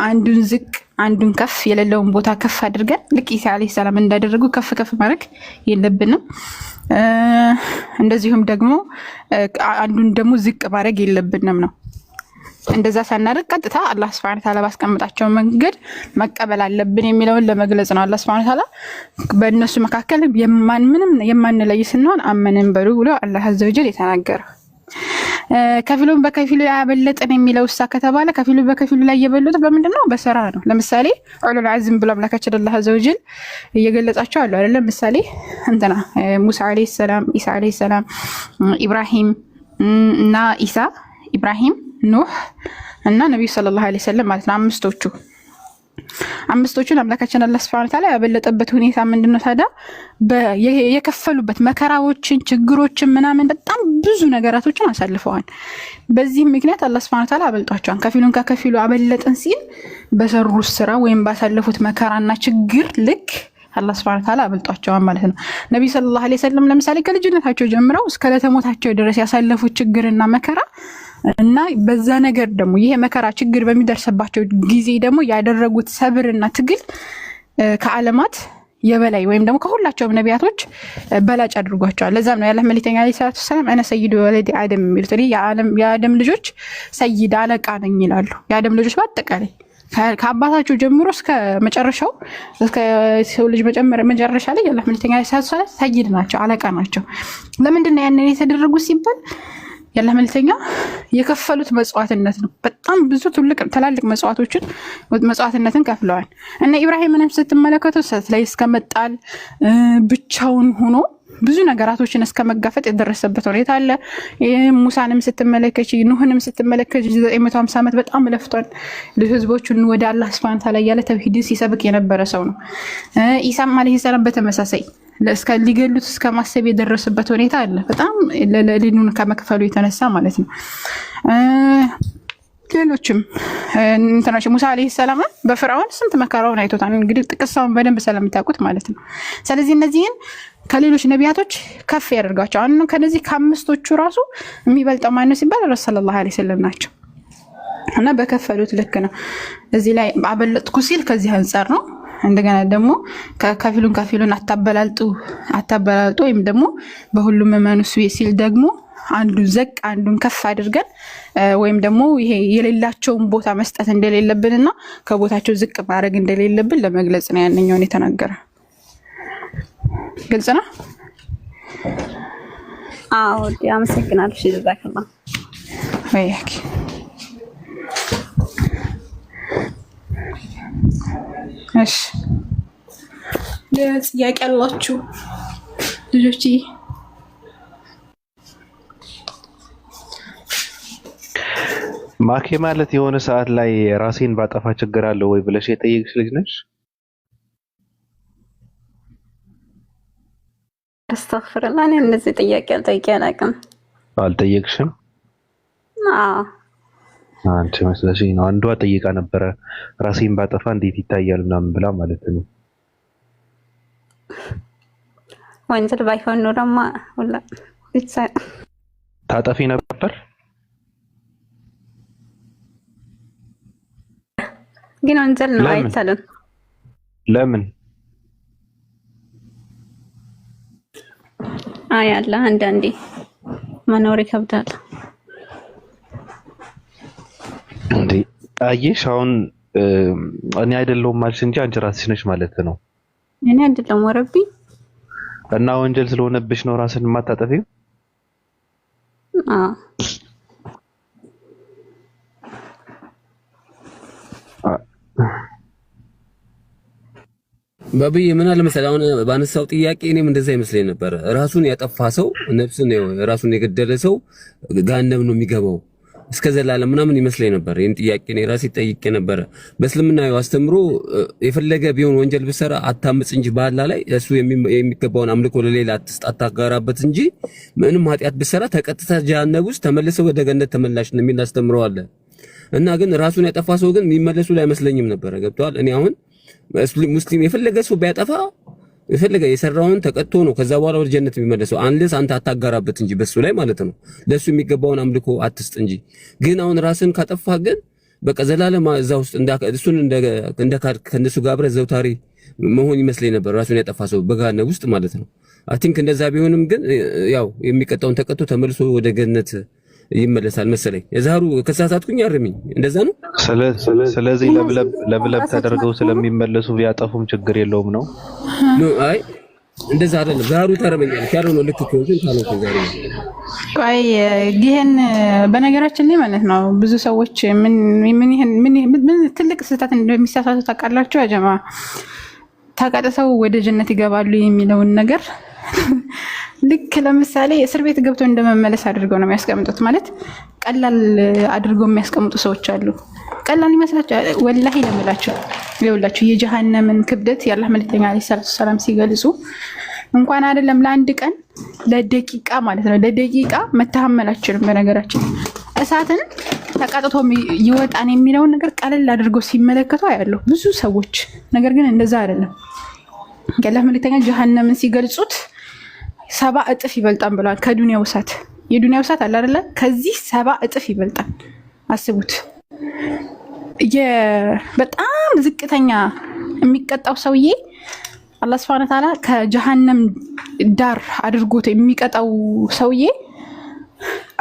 B: አንዱን ዝቅ አንዱን ከፍ የሌለውን ቦታ ከፍ አድርገን ልክ ኢሳ አለይሂ ሰላም እንዳደረጉ ከፍ ከፍ ማድረግ የለብንም። እንደዚሁም ደግሞ አንዱን ደግሞ ዝቅ ማድረግ የለብንም ነው። እንደዛ ሳናደርግ ቀጥታ አላህ Subhanahu Wa Ta'ala ባስቀመጣቸው መንገድ መቀበል አለብን የሚለውን ለመግለጽ ነው። አላህ Subhanahu Wa Ta'ala በእነሱ መካከል ምንም የማንለይ ስንሆን አመንን በሉ ብሎ አላህ አዘ ወጀል የተናገረው። ከፊሉን በከፊሉ ያበለጠን የሚለው እሳ ከተባለ ከፊሉ በከፊሉ ላይ የበለጠ በምንድነው? በስራ ነው። ለምሳሌ ኡሉል ዐዝም ብሎ አምላካችን አላህ አዘ ወጀል እየገለጻቸው አሉ አይደል? ለምሳሌ እንትና ሙሳ አለይሂ ሰላም፣ ኢሳ አለይሂ ሰላም፣ ኢብራሂም እና ኢሳ፣ ኢብራሂም፣ ኑህ እና ነብዩ ሰለላሁ ዐለይሂ ወሰለም ማለት ነው። አምስቶቹን አምላካችን አላህ Subhanahu Wa Ta'ala ያበለጠበት ሁኔታ ምንድነው ታዲያ? የከፈሉበት መከራዎችን፣ ችግሮችን ምናምን በጣም ብዙ ነገራቶችን አሳልፈዋል። በዚህ ምክንያት አላህ Subhanahu Wa Ta'ala አበልጧቸዋል። ከፊሉን ከከፊሉ አበለጠን ሲል በሰሩት ስራ ወይም ባሳለፉት መከራና ችግር ልክ አላህ Subhanahu Wa Ta'ala አበልጧቸዋል ማለት ነው። ነብዩ ሰለላሁ ዐለይሂ ወሰለም ለምሳሌ ከልጅነታቸው ጀምረው እስከ ለተሞታቸው ድረስ ያሳለፉት ችግርና መከራ እና በዛ ነገር ደግሞ ይሄ መከራ ችግር በሚደርስባቸው ጊዜ ደግሞ ያደረጉት ሰብርና ትግል ከዓለማት የበላይ ወይም ደግሞ ከሁላቸውም ነቢያቶች በላጭ አድርጓቸዋል። ለዛም ነው የአላህ መልእክተኛ አለይሂ ሰላቱ ወሰላም እነ ሰይዱ ወለዲ አደም የሚሉት የአደም ልጆች ሰይድ አለቃ ነኝ ይላሉ። የአደም ልጆች በአጠቃላይ ከአባታቸው ጀምሮ እስከ መጨረሻው እስከ ሰው ልጅ መጨረሻ ላይ የአላህ መልእክተኛ አለይሂ ሰላቱ ወሰላም ሰይድ ናቸው፣ አለቃ ናቸው። ለምንድን ነው ያንን የተደረጉት ሲባል የአላህ መልእክተኛ የከፈሉት መስዋዕትነት ነው። በጣም ብዙ ትላልቅ መስዋዕትነትን ከፍለዋል። እና ኢብራሂምንም ስትመለከቱ እሳት ላይ እስከመጣል ብቻውን ሆኖ ብዙ ነገራቶችን እስከመጋፈጥ የደረሰበት ሁኔታ አለ። ሙሳንም ስትመለከች ኑህንም ስትመለከች 950 ዓመት በጣም ለፍቷል። ህዝቦቹን ወደ አላህ ሱብሃነሁ ወተዓላ ያለ ተውሂድን ሲሰብክ የነበረ ሰው ነው። ኢሳም አለይሂ ሰላም በተመሳሳይ እስከ ሊገሉት እስከ ማሰብ የደረሰበት ሁኔታ አለ። በጣም ለዲኑን ከመክፈሉ የተነሳ ማለት ነው። ሌሎችም እንትናቸው ሙሳ አለይሂ ሰላም በፍርዓውን ስንት መከራውን አይቶታል። እንግዲህ ጥቅሳውን በደንብ ስለምታውቁት ማለት ነው። ስለዚህ እነዚህን ከሌሎች ነቢያቶች ከፍ ያደርጋቸው። አሁን ከነዚህ ከአምስቶቹ ራሱ የሚበልጠው ማነው ሲባል ረሱል ሰለላሁ ዐለይሂ ወሰለም ናቸው። እና በከፈሉት ልክ ነው። እዚህ ላይ አበለጥኩ ሲል ከዚህ አንፃር ነው። እንደገና ደግሞ ከፊሉን አታበላልጡ ወይም ደግሞ በሁሉም መኑ ሲል ደግሞ አንዱን ዘቅ አንዱን ከፍ አድርገን ወይም ደግሞ ይሄ የሌላቸውን ቦታ መስጠት እንደሌለብንና ከቦታቸው ዝቅ ማድረግ እንደሌለብን ለመግለጽ ነው ያንኛውን የተናገረ። ግልጽ ነው?
F: አዎ አመሰግናለሁ። ጀዛከላ
B: ወይክ እሺ ጥያቄ አላችሁ ልጆች?
C: ማኬ ማለት የሆነ ሰዓት ላይ ራሴን ባጠፋ ችግር አለው ወይ ብለሽ የጠየቅሽ ልጅ ነሽ?
F: አስተግፍሩላህ። እኔ እንደዚህ ጥያቄ አላውቅም።
C: አልጠየቅሽም?
F: አዎ
C: አንቺ መስለሽኝ ነው። አንዷ ጠይቃ ነበረ ራሴን ባጠፋ እንዴት ይታያል ምናምን ብላ ማለት ነው።
F: ወንጀል ባይሆን ኖረማ ሁላ
C: ታጠፊ ነበር።
F: ግን ወንጀል ነው አይቻልም።
C: ለምን?
F: አያላ አንዳንዴ መኖር ይከብዳል።
C: እንዴ አየሽ፣ አሁን እኔ አይደለሁም ማለሽ እንጂ አንቺ ራስሽ ነሽ ማለት ነው።
F: እኔ አይደለም ወረቢ።
C: እና ወንጀል ስለሆነብሽ ነው ራስን ማታጠፊው?
F: አዎ
D: ባብዬ ምን አለ መሰለህ፣ አሁን ባነሳው ጥያቄ እኔም እንደዛ ይመስለኝ ነበር። ራሱን ያጠፋ ሰው ነፍስን ራሱን የገደለ ሰው ገሃነም ነው የሚገባው እስከ ዘላለም ምናምን ይመስለኝ ነበር። ይሄን ጥያቄ እኔ ራሴ ጠይቄ ነበር። በእስልምና አስተምሮ የፈለገ ቢሆን ወንጀል ብሰራ አታምጽ እንጂ በአላህ ላይ እሱ የሚገባውን አምልኮ ለሌላ አትስጥ፣ አታጋራበት እንጂ ምንም ኃጢአት ብሰራ ተቀጥታ ጀሃነም ውስጥ ተመልሰው ወደ ገነት ተመላሽ ነው የሚል አስተምረዋል። እና ግን ራሱን ያጠፋ ሰው ግን የሚመለሱ ላይ አይመስለኝም ነበር። ገብቷል? እኔ አሁን ሙስሊም የፈለገ ሰው ቢያጠፋ የፈለገ የሰራውን ተቀጥቶ ነው ከዛ በኋላ ወደ ጀነት የሚመለሰው። አንለስ አንተ አታጋራበት እንጂ በሱ ላይ ማለት ነው። ለሱ የሚገባውን አምልኮ አትስጥ እንጂ። ግን አሁን ራስን ካጠፋ ግን በቃ ዘላለም እዛ ውስጥ እሱን እንደ ከነሱ ጋር አብረህ ዘውታሪ መሆን ይመስለኝ ነበር። ራሱን ያጠፋ ሰው በገሃነም ውስጥ ማለት ነው። አይ ቲንክ እንደዛ ቢሆንም ግን ያው የሚቀጣውን ተቀጥቶ ተመልሶ ወደ ገነት ይመለሳል መሰለኝ። የዛሩ ከሳሳትኩኝ አርሚኝ። እንደዛ ነው።
C: ስለዚህ ለብለብ ተደርገው ስለሚመለሱ ቢያጠፉም ችግር የለውም ነው።
D: አይ እንደዛ አይደለም። ዛሩ ተረመኛል ካለው ነው ልክ ከሆነ ካለው ዛሩ
B: ቆይ ይሄን በነገራችን ላይ ማለት ነው ብዙ ሰዎች ምን ትልቅ ስህተት እንደሚሳሳቱ ታውቃላችሁ? አጀማ ተቀጥተው ወደ ጀነት ይገባሉ የሚለውን ነገር ልክ ለምሳሌ እስር ቤት ገብቶ እንደመመለስ አድርገው ነው የሚያስቀምጡት። ማለት ቀላል አድርገው የሚያስቀምጡ ሰዎች አሉ። ቀላል ይመስላችኋል? ወላሂ ለምላችሁ ይኸውላችሁ የጀሃነምን ክብደት የአላህ መልእክተኛ አለይሂ ሰላቱ ሰላም ሲገልጹ እንኳን አይደለም ለአንድ ቀን ለደቂቃ ማለት ነው ለደቂቃ መተሐመል አትችልም። በነገራችን እሳትን ተቃጥቶ ይወጣን የሚለውን ነገር ቀለል አድርገው ሲመለከቱ አያለሁ ብዙ ሰዎች። ነገር ግን እንደዛ አይደለም። የአላህ መልእክተኛ ጀሃነምን ሲገልጹት 70 እጥፍ ይበልጣል ብለዋል ከዱንያው እሳት። የዱንያው እሳት አለ አይደለ? ከዚህ 70 እጥፍ ይበልጣል። አስቡት። በጣም ዝቅተኛ የሚቀጣው ሰውዬ አላህ Subhanahu Wa Ta'ala ከጀሃነም ዳር አድርጎት የሚቀጣው ሰውዬ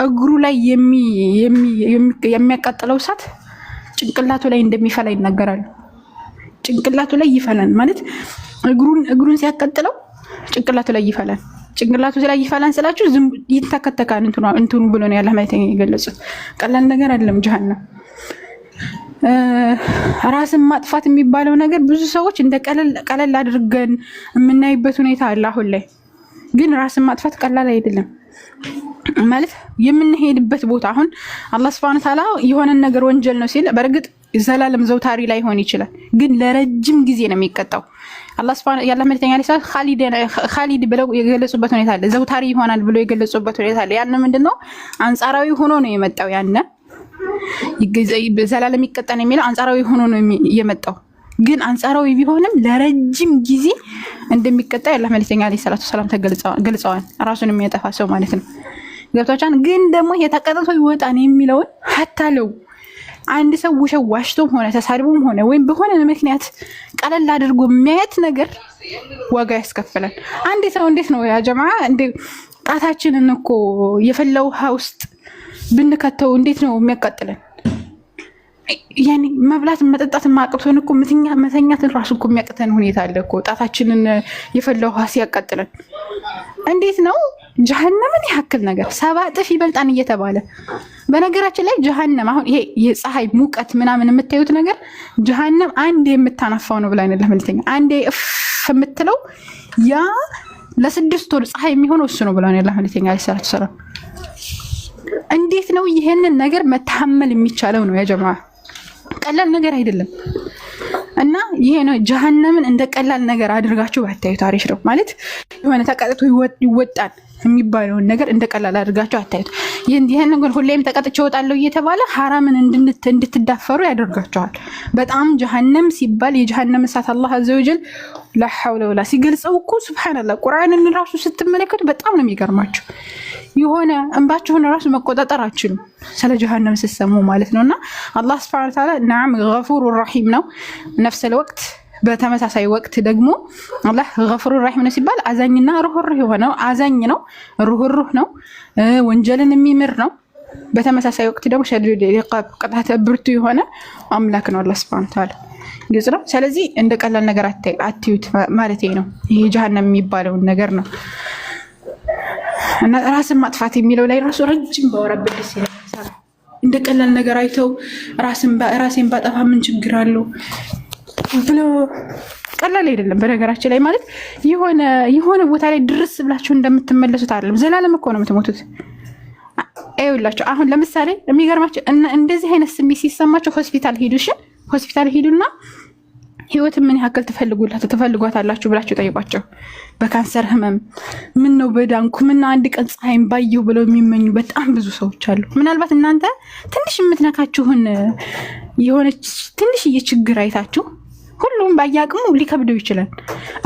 B: እግሩ ላይ የሚያቃጥለው እሳት ጭንቅላቱ ላይ እንደሚፈላ ይናገራሉ። ጭንቅላቱ ላይ ይፈላል ማለት እግሩን ሲያቃጥለው ጭንቅላቱ ላይ ይፈላል። ጭንቅላቱ ላይ ይፈላል ስላችሁ ዝም ይተከተካል እንትኑ ብሎ ነው ያላህ ማለት የገለጹት። ቀላል ነገር አይደለም ጀሃነም። ራስን ማጥፋት የሚባለው ነገር ብዙ ሰዎች እንደ ቀለል አድርገን የምናይበት ሁኔታ አለ አሁን ላይ። ግን ራስን ማጥፋት ቀላል አይደለም ማለት የምንሄድበት ቦታ አሁን አላህ Subhanahu Wa Ta'ala የሆነ ነገር ወንጀል ነው ሲል በርግጥ ዘላለም ዘውታሪ ላይ ሆን ይችላል፣ ግን ለረጅም ጊዜ ነው የሚቀጣው። አላህ Subhanahu ያላህ መልእክተኛ ኻሊድ ብለው የገለጹበት ሁኔታ አለ። ዘውታሪ ይሆናል ብለው የገለጹበት ሁኔታ አለ። ያን ምንድነው አንጻራዊ ሆኖ ነው የመጣው። ያን ዘላለም ይቀጣን የሚለው አንጻራዊ ሆኖ ነው የመጣው። ግን አንጻራዊ ቢሆንም ለረጅም ጊዜ እንደሚቀጣ ያላህ መልእክተኛ አለይሂ ሰላቱ ሰላም ተገልጸዋል። ራሱን የሚያጠፋ ሰው ማለት ነው። ገብታችኋል? ግን ደግሞ የተቀጣው ይወጣን የሚለውን ሐታለው አንድ ሰው ዋሽቶም ሆነ ተሳድቦም ሆነ ወይም በሆነ ምክንያት ቀለል አድርጎ የሚያየት ነገር ዋጋ ያስከፍላል። አንድ ሰው እንዴት ነው ያ ጀማዓ እንደ ጣታችንን እኮ የፈላው ውሃ ውስጥ ብንከተው እንዴት ነው የሚያቃጥለን? ያኔ መብላት መጠጣት ማቅቶን እኮ መተኛትን ራሱ እኮ የሚያቅተን ሁኔታ አለ እኮ ጣታችንን የፈላው ውሃ ሲያቃጥለን። እንዴት ነው ጀሃነምን ያክል ነገር 7 እጥፍ ይበልጣን እየተባለ። በነገራችን ላይ ጀሃነም አሁን ይሄ የፀሐይ ሙቀት ምናምን የምታዩት ነገር ጀሃነም አንዴ የምታናፋው ነው ብላኝ ነው መልእክተኛ። አንዴ እፍ የምትለው ያ ለ6 ወር ፀሐይ የሚሆነው እሱ ነው ብላኝ ነው መልእክተኛ አለይሂ ሰላም። እንዴት ነው ይሄንን ነገር መተሐመል የሚቻለው ነው ያ ጀማዓ? ቀላል ነገር አይደለም። እና ይሄ ነው ጀሃነምን እንደ ቀላል ነገር አድርጋችሁ ባታዩት አሪፍ ነው ማለት የሆነ ተቀጥቶ ይወጣል የሚባለውን ነገር እንደ ቀላል አድርጋችሁ አታዩት። ይሄን ነገር ሁሌም ተቀጥቼ እወጣለሁ እየተባለ ሐራምን እንድትዳፈሩ ያደርጋችኋል። በጣም ጀሃነም ሲባል የጀሃነም እሳት አላህ አዘወጀል ላ ሐውለ ወላ ሲገልጸው እኮ ሱብሃንአላህ ቁርአንን ራሱ ስትመለከቱ በጣም ነው የሚገርማችሁ። የሆነ እንባችሁን ራሱ መቆጣጠር አትችሉም ስለ ጀሃነም ስትሰሙ ማለት ነውና አላህ Subhanahu Wa Ta'ala ነዓም ገፉር ረሂም ነው። ነፍስ ለወቅት በተመሳሳይ ወቅት ደግሞ አላህ ገፉር ረሂም ነው ሲባል አዛኝና ሩህሩህ የሆነው አዛኝ ነው፣ ሩህሩህ ነው፣ ወንጀልን የሚምር ነው። በተመሳሳይ ወቅት ደግሞ ሸዲድ ኢቃብ ቅጣት ብርቱ የሆነ አምላክ ነው አላህ Subhanahu Wa Ta'ala። ግልጽ ነው። ስለዚህ እንደ ቀላል ነገር አትዩት ማለት ነው። ይሄ ጀሃነም የሚባለው ነገር ነው። እና ራስን ማጥፋት የሚለው ላይ ራሱ ረጅም ባወራበት ደስ ይላል። እንደ ቀላል ነገር አይተው ራሴን ባጠፋ ምን ችግር አለው ብሎ ቀላል አይደለም። በነገራችን ላይ ማለት የሆነ ቦታ ላይ ድርስ ብላችሁ እንደምትመለሱት አይደለም። ዘላለም እኮ ነው የምትሞቱት። አይውላችሁ አሁን ለምሳሌ የሚገርማችሁ እንደዚህ አይነት ስሜት ሲሰማችሁ ሆስፒታል ሄዱ። እሺ ሆስፒታል ሄዱና ህይወት ምን ያክል ትፈልጓታላችሁ ብላችሁ ጠይቋቸው። በካንሰር ህመም ምን ነው በዳንኩ ምን አንድ ቀን ፀሐይን ባየሁ ብለው የሚመኙ በጣም ብዙ ሰዎች አሉ። ምናልባት እናንተ ትንሽ የምትነካችሁን የሆነች ትንሽዬ ችግር አይታችሁ ሁሉም ባያቅሙ ሊከብደው ይችላል።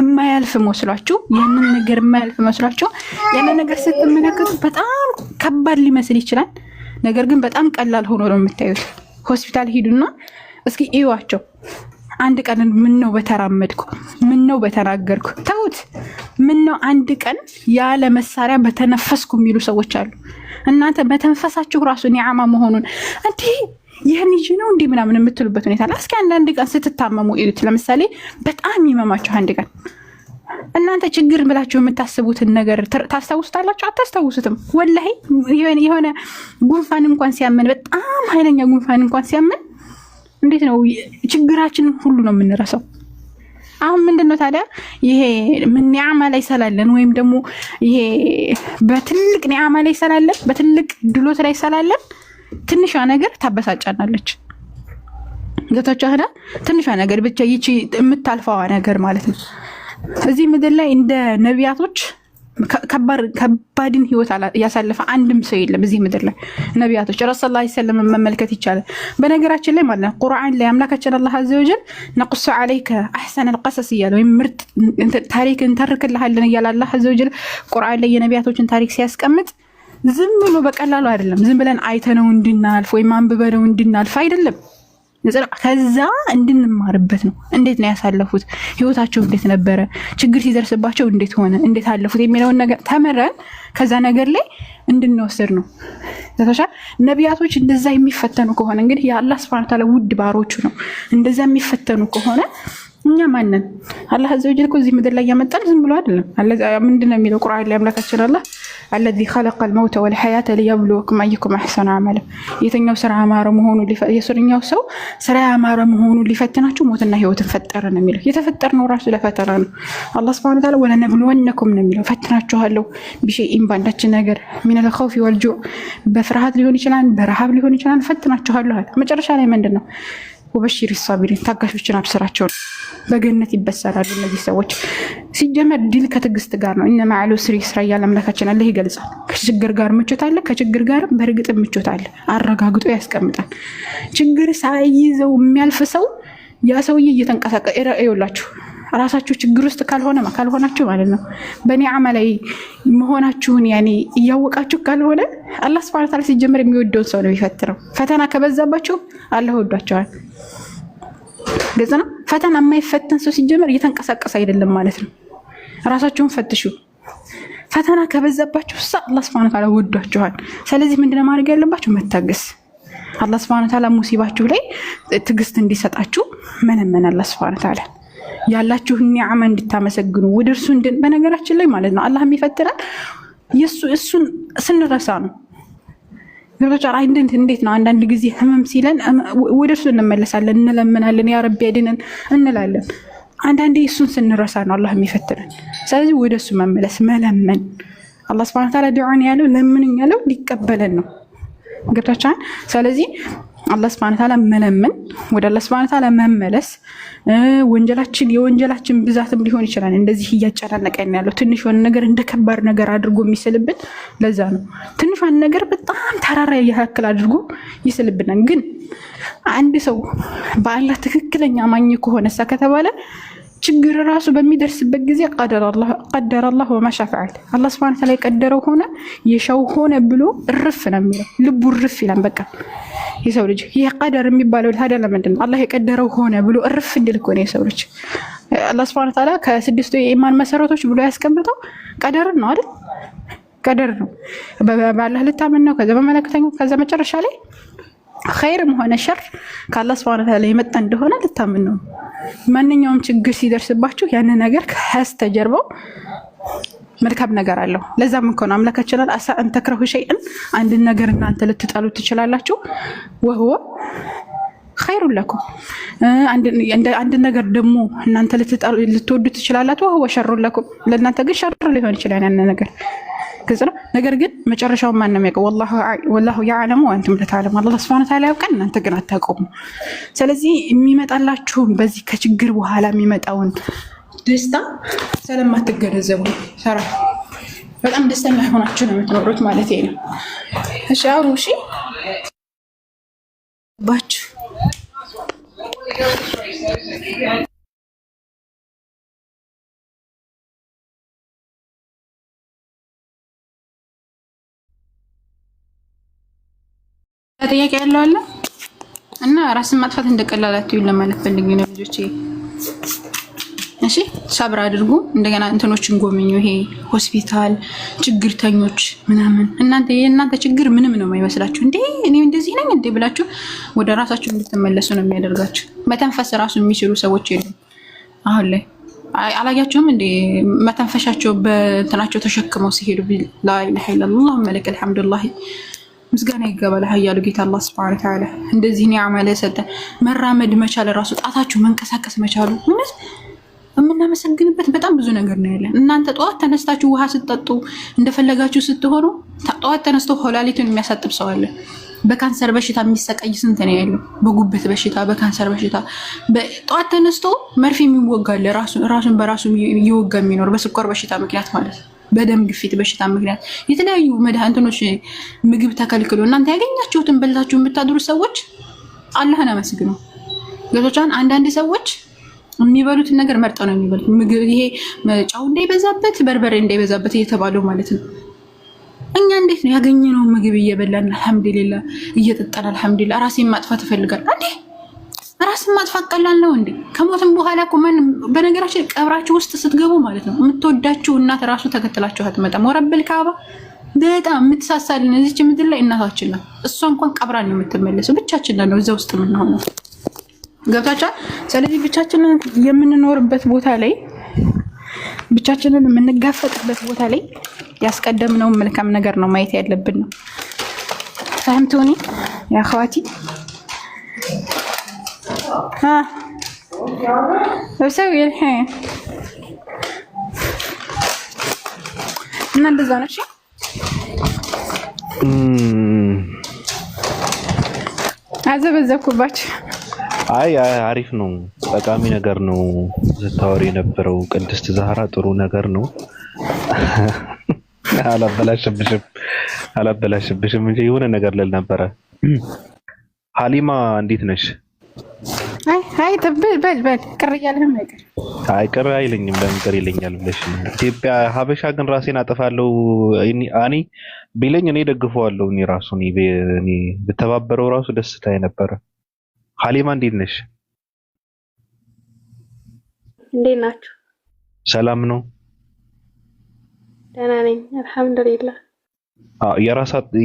B: የማያልፍ መስሏችሁ ያንን ነገር የማያልፍ መስሏችሁ ያንን ነገር ስትመለከቱ በጣም ከባድ ሊመስል ይችላል። ነገር ግን በጣም ቀላል ሆኖ ነው የምታዩት። ሆስፒታል ሂዱና እስኪ እዩዋቸው። አንድ ቀን ምን ነው በተራመድኩ ምን ነው በተናገርኩ ተውት። ምን ነው አንድ ቀን ያለ መሳሪያ በተነፈስኩ የሚሉ ሰዎች አሉ። እናንተ በተንፈሳችሁ ራሱ ኒዓማ መሆኑን እንዴ ይሄን ይጂ ነው እንዴ ምናምን የምትሉበት ሁኔታ አለ። እስኪ አንድ ቀን ስትታመሙ እዩት። ለምሳሌ በጣም ይመማችሁ አንድ ቀን እናንተ ችግር ብላችሁ የምታስቡትን ነገር ታስታውሱታላችሁ? አታስታውሱትም። ወላሂ የሆነ ጉንፋን እንኳን ሲያመን በጣም ኃይለኛ ጉንፋን እንኳን ሲያመን እንዴት ነው ችግራችንን ሁሉ ነው የምንረሳው። አሁን ምንድነው ታዲያ ይሄ ምን ኒዓማ ላይ ሰላለን ወይም ደግሞ ይሄ በትልቅ ኒዓማ ላይ ሰላለን በትልቅ ድሎት ላይ ሰላለን ትንሿ ነገር ታበሳጫናለች። ገብታችኋል? ትንሿ ነገር ብቻ ይቺ የምታልፈዋ ነገር ማለት ነው። እዚህ ምድር ላይ እንደ ነቢያቶች ከባድን ህይወት ያሳለፈ አንድም ሰው የለም እዚህ ምድር ላይ። ነቢያቶች ረሱላህ ሰለላሁ ዐለይሂ ወሰለም መመልከት ይቻላል። በነገራችን ላይ ማለት ነው ቁርአን ላይ አምላካችን አላህ አዘወጀል ነቁሱ ዐለይከ አህሰነል ቀሰስ እያለ ወይም ምርጥ ታሪክ እንተርክልሃለን እያለ አላህ አዘወጀል ቁርአን ላይ የነቢያቶችን ታሪክ ሲያስቀምጥ ዝም ብሎ በቀላሉ አይደለም። ዝም ብለን አይተነው እንድናልፍ ወይም አንብበነው እንድናልፍ አይደለም። ከዛ እንድንማርበት ነው። እንዴት ነው ያሳለፉት? ህይወታቸው እንዴት ነበረ? ችግር ሲደርስባቸው እንዴት ሆነ? እንዴት አለፉት? የሚለውን ነገር ተምረን ከዛ ነገር ላይ እንድንወስድ ነው። ተተሻለ ነቢያቶች እንደዛ የሚፈተኑ ከሆነ እንግዲህ የአላህ ሱብሃነሁ ወተዓላ ውድ ባሮቹ ነው። እንደዛ የሚፈተኑ ከሆነ እኛ ማንን አላህ አዘ ወጀል እኮ እዚህ ምድር ላይ ያመጣል ዝም ብሎ አይደለም። ምንድን ነው የሚለው ቁርአን ላይ አምላካችን አላህ الذي خلق الموت والحياة ليبلوكم أيكم أحسن عملا የተኛው ስራ አማረ መሆኑ የሱረኛው ሰው ስራ አማረ መሆኑ ሊፈትናችሁ ሞትና ህይወትን ፈጠረ ነው የሚለው። የተፈጠርነው ራሱ ለፈተና ነው። አላህ Subhanahu Wa Ta'ala ወለነብሉወነኩም ነው የሚለው። ፈትናችኋለሁ ቢሸይኢን ባንዳችን ነገር ሚነል ኸውፊ ወልጁዕ በፍርሃት ሊሆን ይችላል፣ በረሃብ ሊሆን ይችላል። ፈትናችኋለሁ አለ። መጨረሻ ላይ ምንድነው? ወበሽሪ ሳቢሪን ታጋሾችን አብስራቸው በገነት ይበሰራሉ እነዚህ ሰዎች። ሲጀመር ድል ከትዕግስት ጋር ነው። እነ ማዕሉ ስሪ ስራ ያለ አምላካችን አለ ይገልጻል። ከችግር ጋር ምቾት አለ፣ ከችግር ጋር በእርግጥ ምቾት አለ። አረጋግጦ ያስቀምጣል። ችግር ሳይዘው የሚያልፍ ሰው ያ ሰውዬ እየተንቀሳቀሰ ይኸውላችሁ ራሳችሁ ችግር ውስጥ ካልሆናችሁ ማለት ነው በኒዓማ ላይ መሆናችሁን ያኔ እያወቃችሁ ካልሆነ አላህ Subhanahu Wa Ta'ala ሲጀመር የሚወደውን ሰው ነው የሚፈትነው። ፈተና ከበዛባችሁ አላህ ወዷቸዋል። ግልጽ ነው። ፈተና የማይፈተን ሰው ሲጀመር እየተንቀሳቀሰ አይደለም ማለት ነው። ራሳችሁን ፈትሹ። ፈተና ከበዛባችሁ አላህ Subhanahu Wa Ta'ala ወዷቸዋል። ስለዚህ ምንድነው ማድረግ ያለባችሁ? መታገስ። አላህ Subhanahu Wa Ta'ala ሙሲባችሁ ላይ ትዕግስት እንዲሰጣችሁ መለመን አላህ Subhanahu Wa Ta'ala ያላችሁን ኒዓማ እንድታመሰግኑ ወደ እርሱ በነገራችን ላይ ማለት ነው አላህ የሚፈትናል እሱን ስንረሳ ነው። ገብቶሻል? እንዴት ነው አንዳንድ ጊዜ ህመም ሲለን ወደ እርሱ እንመለሳለን፣ እንለምናለን፣ ያ ረቢ ያድነን እንላለን። አንዳንዴ እሱን ስንረሳ ነው አላህ የሚፈትነን። ስለዚህ ወደ እሱ መመለስ መለመን። አላህ Subhanahu Wa Ta'ala ዱዓን ያለው ለምኑኝ ያለው ሊቀበለን ነው። ገብቶሻል? ስለዚህ አላህ Subhanahu Wa Ta'ala መለመን፣ ወደ አላህ Subhanahu Wa Ta'ala መመለስ። የወንጀላችን ብዛትም ሊሆን ይችላል እንደዚህ እያጨናነቀን ያለው ትንሽ የሆነ ነገር እንደ ከባድ ነገር አድርጎ የሚስልብን ለዛ ነው። ትንሿን ነገር በጣም ተራራ ያክል አድርጎ ይስልብናል። ግን አንድ ሰው በአላህ ትክክለኛ አማኝ ከሆነ ከተባለ ችግር ራሱ በሚደርስበት ጊዜ ቀደረ አላህ ወማ ሻአ ፈዐል አላህ Subhanahu Wa Ta'ala የቀደረው ሆነ የሻው ሆነ ብሎ እርፍ ነው የሚለው። ልቡ እርፍ ይላል። በቃ የሰው ልጅ ይሄ ቀደር የሚባለው ታዲያ ለምንድን ነው አላህ የቀደረው ሆነ ብሎ እርፍ እንዲል እኮ ነው የሰው ልጅ። አላህ Subhanahu Wa Ta'ala ከስድስቱ የኢማን መሰረቶች ብሎ ያስቀምጠው ቀደር ነው አይደል? ቀደር ነው። በአላህ ልታመን ነው፣ ከዛ በመለክተኛው፣ ከዛ መጨረሻ ላይ ኸይርም ሆነ ሸር ከአላህ Subhanahu Wa Ta'ala የመጣ እንደሆነ ልታመን ነው። ማንኛውም ችግር ሲደርስባችሁ ያን ነገር ከስተጀርባው መልካም ነገር አለው። ለዛም እኮ ነው አምላካችን አሳ አንተ ተክረሁ ሸይእን አንድ ነገር እናንተ ልትጣሉ ትችላላችሁ ወህወ ኸይሩ ለኩም አንድ ነገር ደግሞ እናንተ ልትወዱ ትችላላችሁ ወህወ ሸሩ ለኩም ለእናንተ ግን ሸር ሊሆን ይችላል ያን ነገር ግልጽ ነው። ነገር ግን መጨረሻው ማን ነው የሚያውቀው? ወላሁ ያዕለሙ ወአንቱም ለተዕለሙ አላህ Subhanahu Wa Ta'ala ያውቃል፣ እናንተ ግን አታውቁም። ስለዚህ የሚመጣላችሁን በዚህ ከችግር በኋላ የሚመጣውን ደስታ ስለማትገነዘቡ ሰራ በጣም ደስተኛ ሆናችሁ ነው የምትኖሩት ማለት ነው። እሺ አውሩ። እሺ ባች ጥያቄ ያለው አለ እና ራስን ማጥፋት እንደቀላላችሁ ለማለት ፈልጌ ነው ልጆቼ። እሺ ሰብር አድርጉ። እንደገና እንትኖችን ጎብኙ። ይሄ ሆስፒታል ችግርተኞች ምናምን የእናንተ ችግር ምንም ነው የማይመስላችሁ እንዴ እኔ እንደዚህ ነኝ እንዴ ብላችሁ ወደ ራሳችሁ እንድትመለሱ ነው የሚያደርጋችሁ። መተንፈስ ራሱ የሚችሉ ሰዎች የሉም አሁን ላይ። አላያችሁም እንዴ መተንፈሻቸው በእንትናቸው ተሸክመው ሲሄዱ ላ ኢላሀ ኢለላህ ወለከል ሐምዱሊላህ ምስጋና ይገባል ኃያሉ ጌታ አላህ Subhanahu Wa Ta'ala እንደዚህ ኒዓማ ለሰጠ መራመድ መቻል ራሱ ጣታችሁ መንቀሳቀስ መቻሉ ምንስ የምናመሰግንበት በጣም ብዙ ነገር ነው ያለን። እናንተ ጠዋት ተነስታችሁ ውሃ ስትጠጡ እንደፈለጋችሁ ስትሆኑ ጠዋት ተነስቶ ሆላሊቱን የሚያሳጥብ ሰው አለ። በካንሰር በሽታ የሚሰቃይ ስንት ነው ያለው? በጉበት በሽታ፣ በካንሰር በሽታ ጠዋት ተነስቶ መርፌ የሚወጋል ራሱን በራሱ ይወጋ የሚኖር በስኳር በሽታ ምክንያት ማለት ነው። በደም ግፊት በሽታ ምክንያት የተለያዩ መድኃኒቶች ምግብ ተከልክሎ እናንተ ያገኛችሁትን በልታችሁ የምታድሩ ሰዎች አላህን አመስግኑ። ጌቶቻን አንዳንድ ሰዎች የሚበሉትን ነገር መርጠው ነው የሚበሉት። ምግብ ይሄ ጫው እንዳይበዛበት በርበሬ እንዳይበዛበት እየተባለው ማለት ነው። እኛ እንዴት ነው ያገኘነው ምግብ እየበላን አልሐምዱሊላህ እየጠጣን አልሐምዱሊላህ ራሴን ማጥፋት እፈልጋለሁ እንዴ ራስን ማጥፋት ቀላል ነው እንዴ? ከሞትም በኋላ እኮ ማንም በነገራችን ቀብራችሁ ውስጥ ስትገቡ ማለት ነው የምትወዳችሁ እናት ራሱ ተከትላችሁ አትመጣም። ወረብል ካባ በጣም የምትሳሳልን እዚች ምድር ላይ እናታችን ናት። እሷ እንኳን ቀብራን ነው የምትመለሰው። ብቻችንን ነው እዛ ውስጥ የምንሆነው። ገብታችኋል? ስለዚህ ብቻችንን የምንኖርበት ቦታ ላይ ብቻችንን የምንጋፈጥበት ቦታ ላይ ያስቀደምነው መልካም ነገር ነው ማየት ያለብን ነው። فهمتوني يا اخواتي؟ ها بسوي الحين እና እንደዛ ነው። እሺ አዘበዘብኩባችሁ።
C: አይ አሪፍ ነው፣ ጠቃሚ ነገር ነው ስታወሪ የነበረው ቅድስት ዛህራ፣ ጥሩ ነገር ነው። አላበላሽብሽም እንጂ የሆነ ነገር ልል ነበረ። ሀሊማ እንዴት ነሽ?
B: አይ በል ቅር እያለህም ነገር
C: አይ ቅር አይለኝም። ለምን ቅር ይለኛል ብለሽ ኢትዮጵያ ሀበሻ ግን ራሴን አጠፋለሁ እኔ ቢለኝ እኔ ደግፈዋለሁ። እኔ ራሱ እኔ ብተባበረው ራሱ ደስታዬ ነበረ። ሀሊማ እንዴት ነሽ?
F: እንዴት ናችሁ?
C: ሰላም ነው?
F: ደህና ነኝ አልሐምዱሊላህ።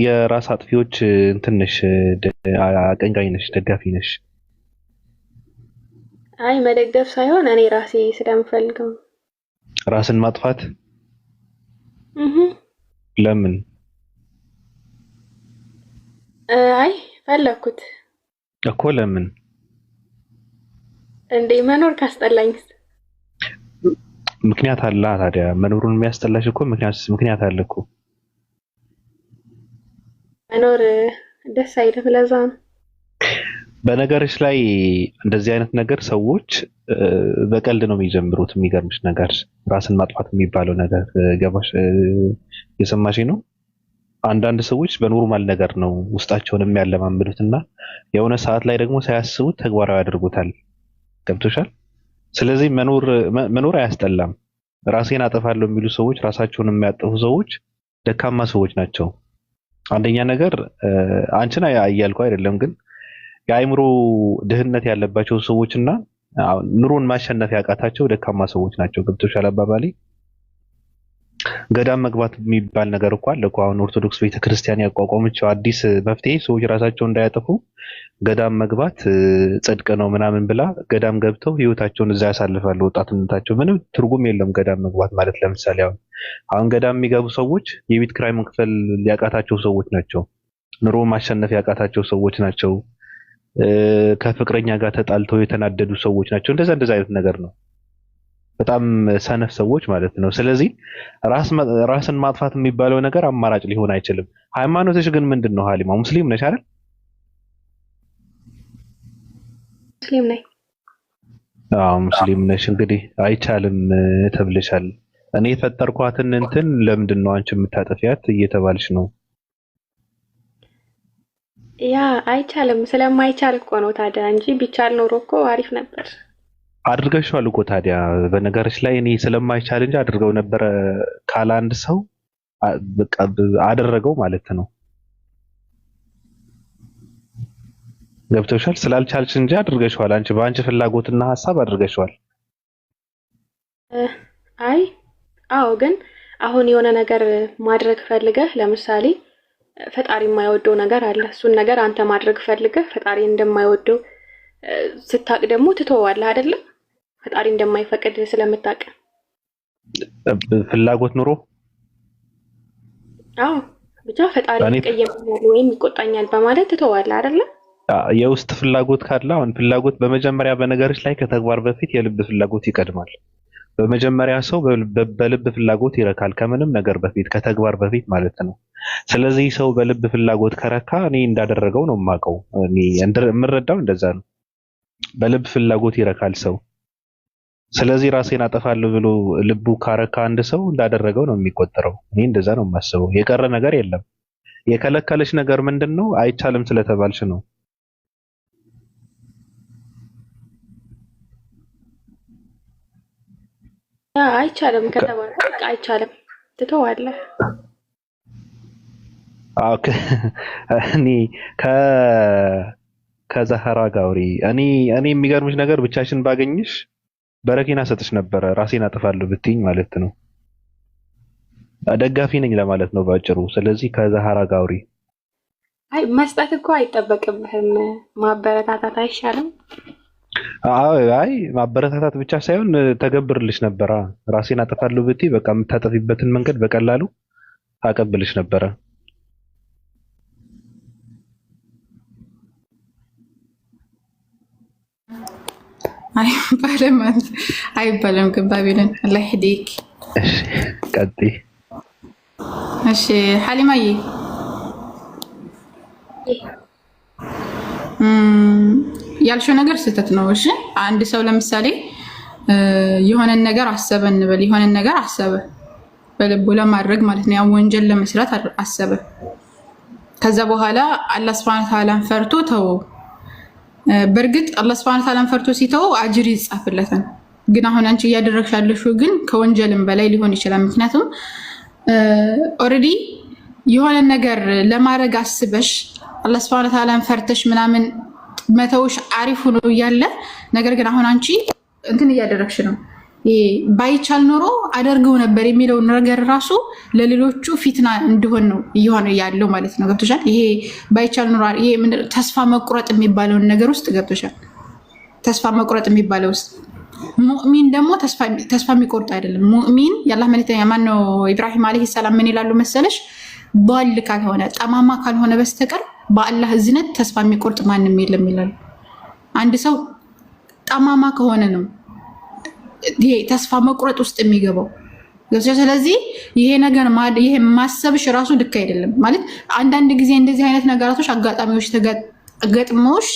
C: የራስ አጥፊዎች እንትን ነሽ፣ አቀንቃኝ ነሽ፣ ደጋፊ ነሽ?
F: አይ መደገፍ ሳይሆን እኔ ራሴ ስለምፈልገው።
C: ራስን ማጥፋት? ለምን?
F: አይ ፈለኩት
C: እኮ። ለምን?
F: እንዴ መኖር ካስጠላኝስ?
C: ምክንያት አለ ታዲያ። መኖሩን የሚያስጠላሽ እኮ ምክንያት አለ እኮ።
F: መኖር ደስ አይልም፣ ለዛ ነው።
C: በነገርሽ ላይ እንደዚህ አይነት ነገር ሰዎች በቀልድ ነው የሚጀምሩት። የሚገርምሽ ነገር ራስን ማጥፋት የሚባለው ነገር ገባሽ? የሰማሽ ነው። አንዳንድ ሰዎች በኖርማል ነገር ነው ውስጣቸውን የሚያለማምዱትና የሆነ ሰዓት ላይ ደግሞ ሳያስቡት ተግባራዊ ያደርጉታል። ገብቶሻል? ስለዚህ መኖር አያስጠላም። ራሴን አጠፋለሁ የሚሉ ሰዎች፣ ራሳቸውን የሚያጠፉ ሰዎች ደካማ ሰዎች ናቸው። አንደኛ ነገር አንቺን እያልኩ አይደለም፣ ግን የአእምሮ ድህነት ያለባቸው ሰዎችና ኑሮን ማሸነፍ ያቃታቸው ደካማ ሰዎች ናቸው። ገብቶሻል አባባሌ? ገዳም መግባት የሚባል ነገር እኮ አለ እኮ። አሁን ኦርቶዶክስ ቤተክርስቲያን ያቋቋመችው አዲስ መፍትሄ ሰዎች ራሳቸውን እንዳያጠፉ ገዳም መግባት ጽድቅ ነው ምናምን ብላ ገዳም ገብተው ህይወታቸውን እዛ ያሳልፋሉ። ወጣትነታቸው ምንም ትርጉም የለም ገዳም መግባት ማለት። ለምሳሌ አሁን ገዳም የሚገቡ ሰዎች የቤት ኪራይ መክፈል ያቃታቸው ሰዎች ናቸው። ኑሮ ማሸነፍ ያቃታቸው ሰዎች ናቸው። ከፍቅረኛ ጋር ተጣልተው የተናደዱ ሰዎች ናቸው። እንደዛ አይነት ነገር ነው። በጣም ሰነፍ ሰዎች ማለት ነው። ስለዚህ ራስን ማጥፋት የሚባለው ነገር አማራጭ ሊሆን አይችልም። ሃይማኖትሽ ግን ምንድን ነው? ሀሊማ ሙስሊም ነሽ አይደል?
F: ሙስሊም ነኝ።
C: ሙስሊም ነሽ። እንግዲህ አይቻልም ተብለሻል። እኔ የፈጠርኳትን እንትን ለምንድን ነው አንቺ የምታጠፊያት እየተባልሽ ነው።
F: ያ አይቻልም ስለማይቻል እኮ ነው ታዲያ፣ እንጂ ቢቻል ኖሮ እኮ አሪፍ ነበር።
C: አድርገሽዋል እኮ ታዲያ። በነገርሽ ላይ እኔ ስለማይቻል እንጂ አድርገው ነበረ ካለ አንድ ሰው በቃ አደረገው ማለት ነው። ገብቶሻል? ስላልቻልሽ እንጂ አድርገሽዋል። አንቺ በአንቺ ፍላጎትና ሀሳብ አድርገሽዋል።
F: አዎ፣ ግን አሁን የሆነ ነገር ማድረግ ፈልገህ ለምሳሌ ፈጣሪ የማይወደው ነገር አለ። እሱን ነገር አንተ ማድረግ ፈልገህ ፈጣሪ እንደማይወደው ስታቅ ደግሞ ትተዋለህ አይደለም? ፈጣሪ እንደማይፈቅድ ስለምታቅ
C: ፍላጎት ኑሮ
F: ብቻ ፈጣሪ ይቀየመኛል ወይም ይቆጣኛል በማለት ትተዋለህ አይደለም?
C: የውስጥ ፍላጎት ካለ አሁን ፍላጎት በመጀመሪያ በነገርሽ ላይ ከተግባር በፊት የልብ ፍላጎት ይቀድማል። በመጀመሪያ ሰው በልብ ፍላጎት ይረካል፣ ከምንም ነገር በፊት ከተግባር በፊት ማለት ነው። ስለዚህ ሰው በልብ ፍላጎት ከረካ እኔ እንዳደረገው ነው የማውቀው። እኔ የምረዳው እንደዛ ነው። በልብ ፍላጎት ይረካል ሰው። ስለዚህ ራሴን አጠፋለሁ ብሎ ልቡ ካረካ አንድ ሰው እንዳደረገው ነው የሚቆጠረው። እኔ እንደዛ ነው የማስበው። የቀረ ነገር የለም። የከለከለሽ ነገር ምንድነው? አይቻልም ስለተባልሽ ነው።
F: አይቻልም ከተባለ አይቻልም ትተዋለህ።
C: እኔ ከዛህራ ጋር አውሪ። እኔ የሚገርምሽ ነገር ብቻሽን ባገኝሽ በረኪና ሰጥሽ ነበረ ራሴን አጠፋለሁ ብትይኝ ማለት ነው። ደጋፊ ነኝ ለማለት ነው ባጭሩ። ስለዚህ ከዛህራ ጋር አውሪ።
F: አይ መስጠት እኮ አይጠበቅብህም፣ ማበረታታት አይሻልም?
C: አይ ማበረታታት ብቻ ሳይሆን ተገብርልሽ ነበረ። ራሴን አጠፋለሁ ብትይ በቃ የምታጠፊበትን መንገድ በቀላሉ አቀብልሽ ነበረ።
B: አይባልም ግን ባቢሎን አላህ ይህዲክ።
C: እሺ ቀጥይ።
B: እሺ ሐሊማዬ ያልሽው ነገር ስህተት ነው። እሺ አንድ ሰው ለምሳሌ የሆነን ነገር አሰበ እንበል፣ የሆነን ነገር አሰበ በልቡ ለማድረግ ማለት ነው፣ ያ ወንጀል ለመስራት አሰበ። ከዛ በኋላ አላህ Subhanahu Wa Ta'ala ፈርቶ ተወው። በእርግጥ አላህ Subhanahu Wa Ta'ala ፈርቶ ሲተወው አጅር ይጻፍለታል። ግን አሁን አንቺ እያደረግሽ ያለሽው ግን ከወንጀልም በላይ ሊሆን ይችላል። ምክንያቱም ኦሬዲ የሆነ ነገር ለማድረግ አስበሽ አላህ Subhanahu Wa Ta'ala ፈርተሽ ምናምን መተውሽ አሪፍ ሆኖ እያለ ነገር ግን አሁን አንቺ እንትን እያደረግሽ ነው። ባይቻል ኖሮ አደርገው ነበር የሚለው ነገር ራሱ ለሌሎቹ ፊትና እንደሆነ ነው እየሆነ ያለው ማለት ነው። ገብቶሻል? ይሄ ባይቻል ኖሮ ይሄ ተስፋ መቁረጥ የሚባለው ነገር ውስጥ ገብቶሻል? ተስፋ መቁረጥ የሚባለው ውስጥ ሙእሚን ደግሞ ተስፋ የሚቆርጥ አይደለም። ሙእሚን የአላህ መልእክተኛ ማን ነው? ኢብራሂም አለይሂ ሰላም ምን ይላሉ መሰለሽ? ضال ካልሆነ ጠማማ ካልሆነ በስተቀር በአላህ እዝነት ተስፋ የሚቆርጥ ማንም የለም ይላሉ። አንድ ሰው ጠማማ ከሆነ ነው ይሄ ተስፋ መቁረጥ ውስጥ የሚገባው። ስለዚህ ይሄ ነገር ይሄ ማሰብሽ ራሱ ልክ አይደለም ማለት አንዳንድ ጊዜ እንደዚህ አይነት ነገራቶች አጋጣሚዎች ተገጥመውሽ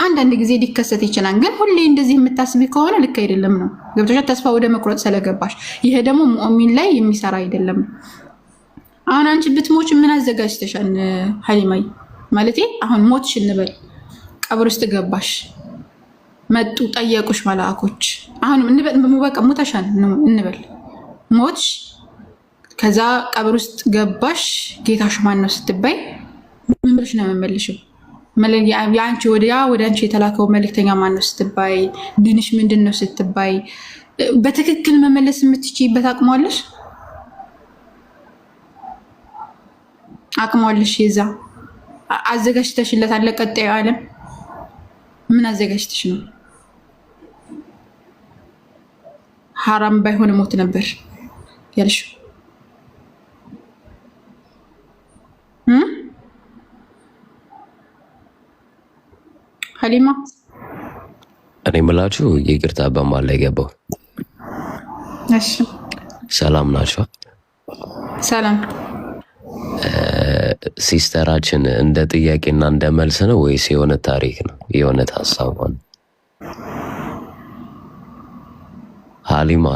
B: አንዳንድ ጊዜ ሊከሰት ይችላል። ግን ሁሌ እንደዚህ የምታስቢ ከሆነ ልክ አይደለም ነው። ገብቶሻል? ተስፋ ወደ መቁረጥ ስለገባሽ ይሄ ደግሞ ሙእሚን ላይ የሚሰራ አይደለም። አሁን አንቺ ብትሞች ምን አዘጋጅተሻል ሐሊማይ? ማለቴ አሁን ሞትሽ እንበል፣ ቀብር ውስጥ ገባሽ፣ መጡ ጠየቁሽ መላእኮች። አሁን እንበል በቃ ሞተሻል እንበል፣ ሞትሽ፣ ከዛ ቀብር ውስጥ ገባሽ። ጌታሽ ማን ነው ስትባይ ምን ብለሽ ነው የምመልሽው? ያንቺ ወደ አንቺ የተላከው መልእክተኛ ማን ነው ስትባይ፣ ድንሽ ምንድን ነው ስትባይ በትክክል መመለስ የምትችይበት አቅሟለሽ? አቅሟለሽ? ይዛ አዘጋጅተሽለት አለ ቀጣዩ ዓለም ምን አዘጋጅተሽ ነው? ሐራም ባይሆን ሞት ነበር ያልሽው። ሐሊማ
G: እኔ ምላችሁ ይቅርታ በማል ላይ ገባው።
B: እሺ
G: ሰላም ናችሁ?
B: ሰላም።
G: ሲስተራችን እንደ ጥያቄና እንደ መልስ ነው ወይስ የሆነ ታሪክ ነው? የሆነ ሐሳብ ነው? ሐሊማ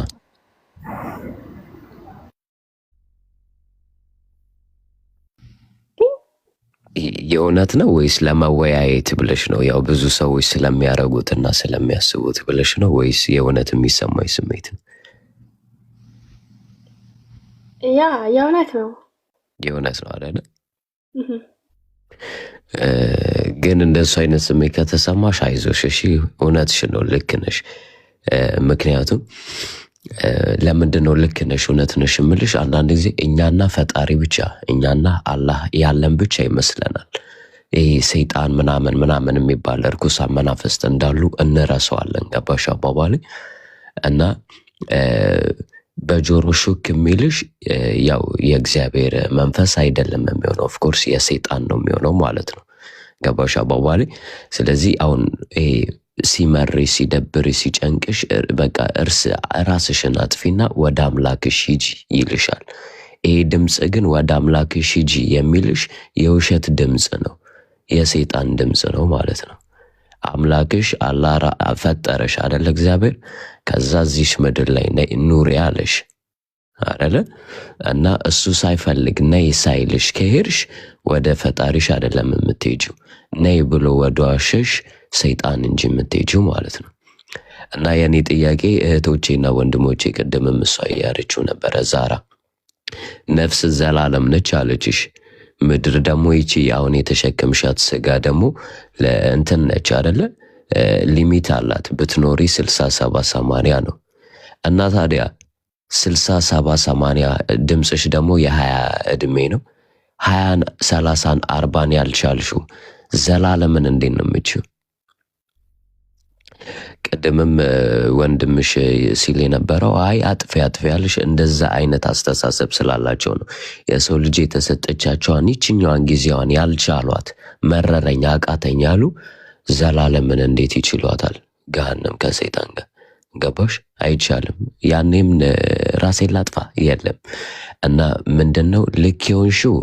G: የእውነት ነው ወይስ ለመወያየት ብለሽ ነው? ያው ብዙ ሰዎች ስለሚያረጉትና ስለሚያስቡት ብለሽ ነው ወይስ የእውነት የሚሰማኝ ስሜት ነው?
F: ያ የእውነት ነው።
G: የእውነት ነው አይደለ? ግን እንደሱ አይነት ስሜት ከተሰማሽ አይዞሽ እሺ፣ እውነትሽ ነው፣ ልክ ነሽ። ምክንያቱም ለምንድነው ልክ ነሽ እውነት ነሽ የምልሽ? አንዳንድ ጊዜ እኛና ፈጣሪ ብቻ እኛና አላህ ያለን ብቻ ይመስለናል። ይሄ ሰይጣን ምናምን የሚባል እርኩሳን መናፍስት እንዳሉ እንረሳዋለን። ገባሽ አባባሌ? እና በጆሮ ሹክ የሚልሽ ያው የእግዚአብሔር መንፈስ አይደለም የሚሆነው፣ ኦፍኮርስ የሰይጣን ነው የሚሆነው ማለት ነው። ገባሽ አባባሌ? ስለዚህ አሁን ሲመርሽ፣ ሲደብርሽ፣ ሲጨንቅሽ በቃ ራስሽን አጥፊና ወደ አምላክሽ ሂጂ ይልሻል። ይሄ ድምፅ ግን ወደ አምላክሽ ሂጂ የሚልሽ የውሸት ድምፅ ነው፣ የሰይጣን ድምፅ ነው ማለት ነው። አምላክሽ አላህ ፈጠረሽ አይደለ? እግዚአብሔር ከዛ እዚሽ ምድር ላይ ኑሪ አለሽ አይደለ? እና እሱ ሳይፈልግ ነይ ሳይልሽ ከሄድሽ ወደ ፈጣሪሽ አይደለም የምትሄጂው፣ ነይ ብሎ ወደ ዋሸሽ ሰይጣን እንጂ የምትሄጂው ማለት ነው። እና የኔ ጥያቄ እህቶቼና ወንድሞቼ ቅድም እሷ እያለችው ነበረ፣ ዛራ ነፍስ ዘላለም ነች አለችሽ። ምድር ደግሞ ይቺ አሁን የተሸከምሻት ስጋ ደግሞ ለእንትን ነች አይደለ? ሊሚት አላት። ብትኖሪ 60 70 80 ነው እና ታዲያ 60 70 80 ድምፅሽ ደግሞ የ20 እድሜ ነው። 20 30 40 ያልቻልሽው ዘላለምን እንዴት ነው የምችው? ቅድምም ወንድምሽ ሲል የነበረው አይ አጥፊ ያልሽ እንደዛ አይነት አስተሳሰብ ስላላቸው ነው። የሰው ልጅ የተሰጠቻቸውን ይችኛዋን ጊዜዋን ያልቻሏት መረረኝ አቃተኝ ያሉ ዘላለምን እንዴት ይችሏታል? ገሃነም ከሰይጣን ጋር ገባሽ? አይቻልም። ያኔም ራሴን ላጥፋ የለም እና ምንድነው ልክ የሆንሽው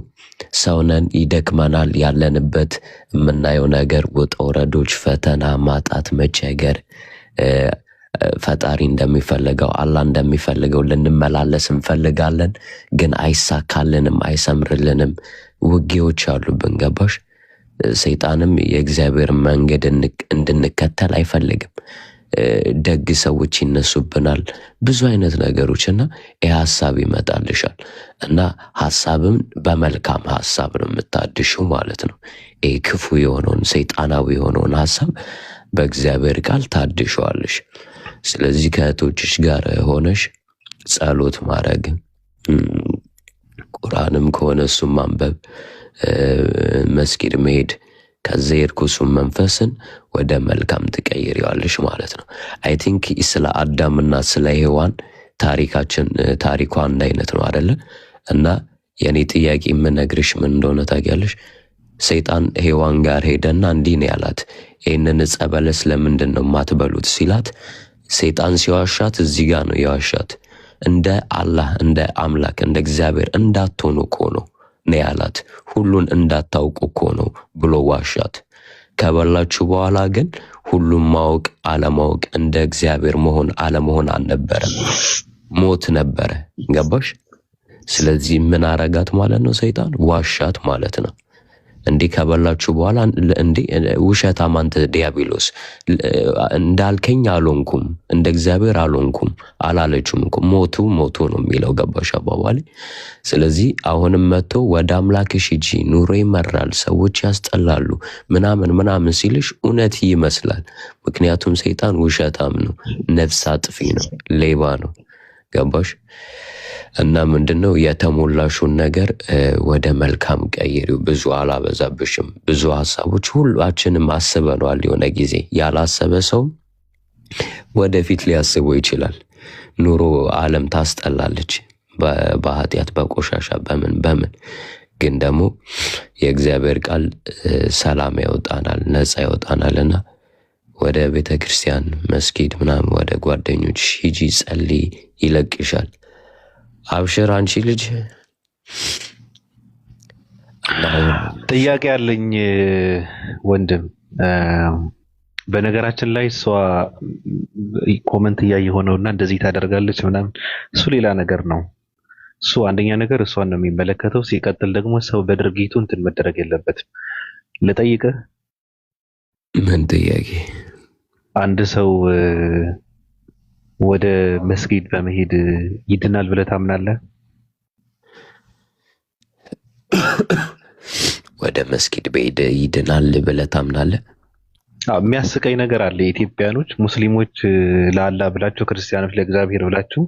G: ሰውነን ይደክመናል። ያለንበት የምናየው ነገር ውጣ ውረዶች፣ ፈተና፣ ማጣት፣ መቸገር ፈጣሪ እንደሚፈልገው አላህ እንደሚፈልገው ልንመላለስ እንፈልጋለን፣ ግን አይሳካልንም፣ አይሰምርልንም። ውጊያዎች አሉብን። ገባሽ? ሰይጣንም የእግዚአብሔር መንገድ እንድንከተል አይፈልግም። ደግ ሰዎች ይነሱብናል፣ ብዙ አይነት ነገሮች እና ይህ ሀሳብ ይመጣልሻል እና ሀሳብም በመልካም ሀሳብ ነው የምታድሽው ማለት ነው። ይህ ክፉ የሆነውን ሰይጣናዊ የሆነውን ሀሳብ በእግዚአብሔር ቃል ታድሸዋለሽ። ስለዚህ ከእህቶችሽ ጋር ሆነሽ ጸሎት ማድረግ፣ ቁርአንም ከሆነ እሱም ማንበብ፣ መስጊድ መሄድ፣ ከዛ የርኩሱን መንፈስን ወደ መልካም ትቀይሪዋለሽ ማለት ነው። አይ ቲንክ ስለ አዳምና ስለ ሔዋን ታሪኳ አንድ አይነት ነው አይደለ? እና የኔ ጥያቄ የምነግርሽ ምን እንደሆነ ታውቂያለሽ? ሰይጣን ሔዋን ጋር ሄደና እንዲህ ነው ያላት፣ ይህንን ዕፀ በለስ ለምንድን ነው የማትበሉት ሲላት፣ ሰይጣን ሲዋሻት እዚህ ጋር ነው የዋሻት። እንደ አላህ እንደ አምላክ እንደ እግዚአብሔር እንዳትሆኑ እኮ ነው ያላት። ሁሉን እንዳታውቁ እኮ ነው ብሎ ዋሻት። ከበላችሁ በኋላ ግን ሁሉም ማወቅ አለማወቅ እንደ እግዚአብሔር መሆን አለመሆን አልነበረም፣ ሞት ነበረ። ገባሽ? ስለዚህ ምን አረጋት ማለት ነው? ሰይጣን ዋሻት ማለት ነው። እንዲህ ከበላችሁ በኋላ እንዲህ ውሸታም አንተ ዲያብሎስ እንዳልከኝ አልሆንኩም እንደ እግዚአብሔር አልሆንኩም አላለችም እኮ። ሞቱ ነው የሚለው። ገባሽ አባባሌ? ስለዚህ አሁንም መጥቶ ወደ አምላክሽ ሂጂ፣ ኑሮ ይመራል፣ ሰዎች ያስጠላሉ ምናምን ሲልሽ እውነት ይመስላል። ምክንያቱም ሰይጣን ውሸታም ነው፣ ነፍስ አጥፊ ነው፣ ሌባ ነው። ገባሽ? እና ምንድነው የተሞላሹን ነገር ወደ መልካም ቀይሪው። ብዙ አላበዛብሽም። ብዙ ሀሳቦች ሁላችንም አስበነዋል። የሆነ ጊዜ ያላሰበ ሰው ወደፊት ሊያስበው ይችላል። ኑሮ ዓለም ታስጠላለች፣ በኃጢአት በቆሻሻ በምን ግን ደግሞ የእግዚአብሔር ቃል ሰላም ያወጣናል፣ ነፃ ያወጣናልና ወደ ቤተ ክርስቲያን መስጊድ ምናምን ወደ ጓደኞች ሂጂ፣ ጸልይ፣ ይለቅሻል። አብሽር አንቺ ልጅ።
C: ጥያቄ ያለኝ ወንድም፣ በነገራችን ላይ እሷ ኮመንት እያየ ሆነውና እንደዚህ ታደርጋለች ምናምን፣ እሱ ሌላ ነገር ነው። እሱ አንደኛ ነገር እሷን ነው የሚመለከተው። ሲቀጥል ደግሞ ሰው በድርጊቱ እንትን መደረግ የለበትም። ልጠይቅህ።
G: ምን ጥያቄ?
C: አንድ ሰው ወደ መስጊድ በመሄድ ይድናል ብለህ ታምናለህ?
G: ወደ መስጊድ በሄድ ይድናል ብለህ ታምናለህ?
C: የሚያስቀኝ ነገር አለ። የኢትዮጵያኖች ሙስሊሞች ለአላህ ብላችሁ፣ ክርስቲያኖች ለእግዚአብሔር ብላችሁ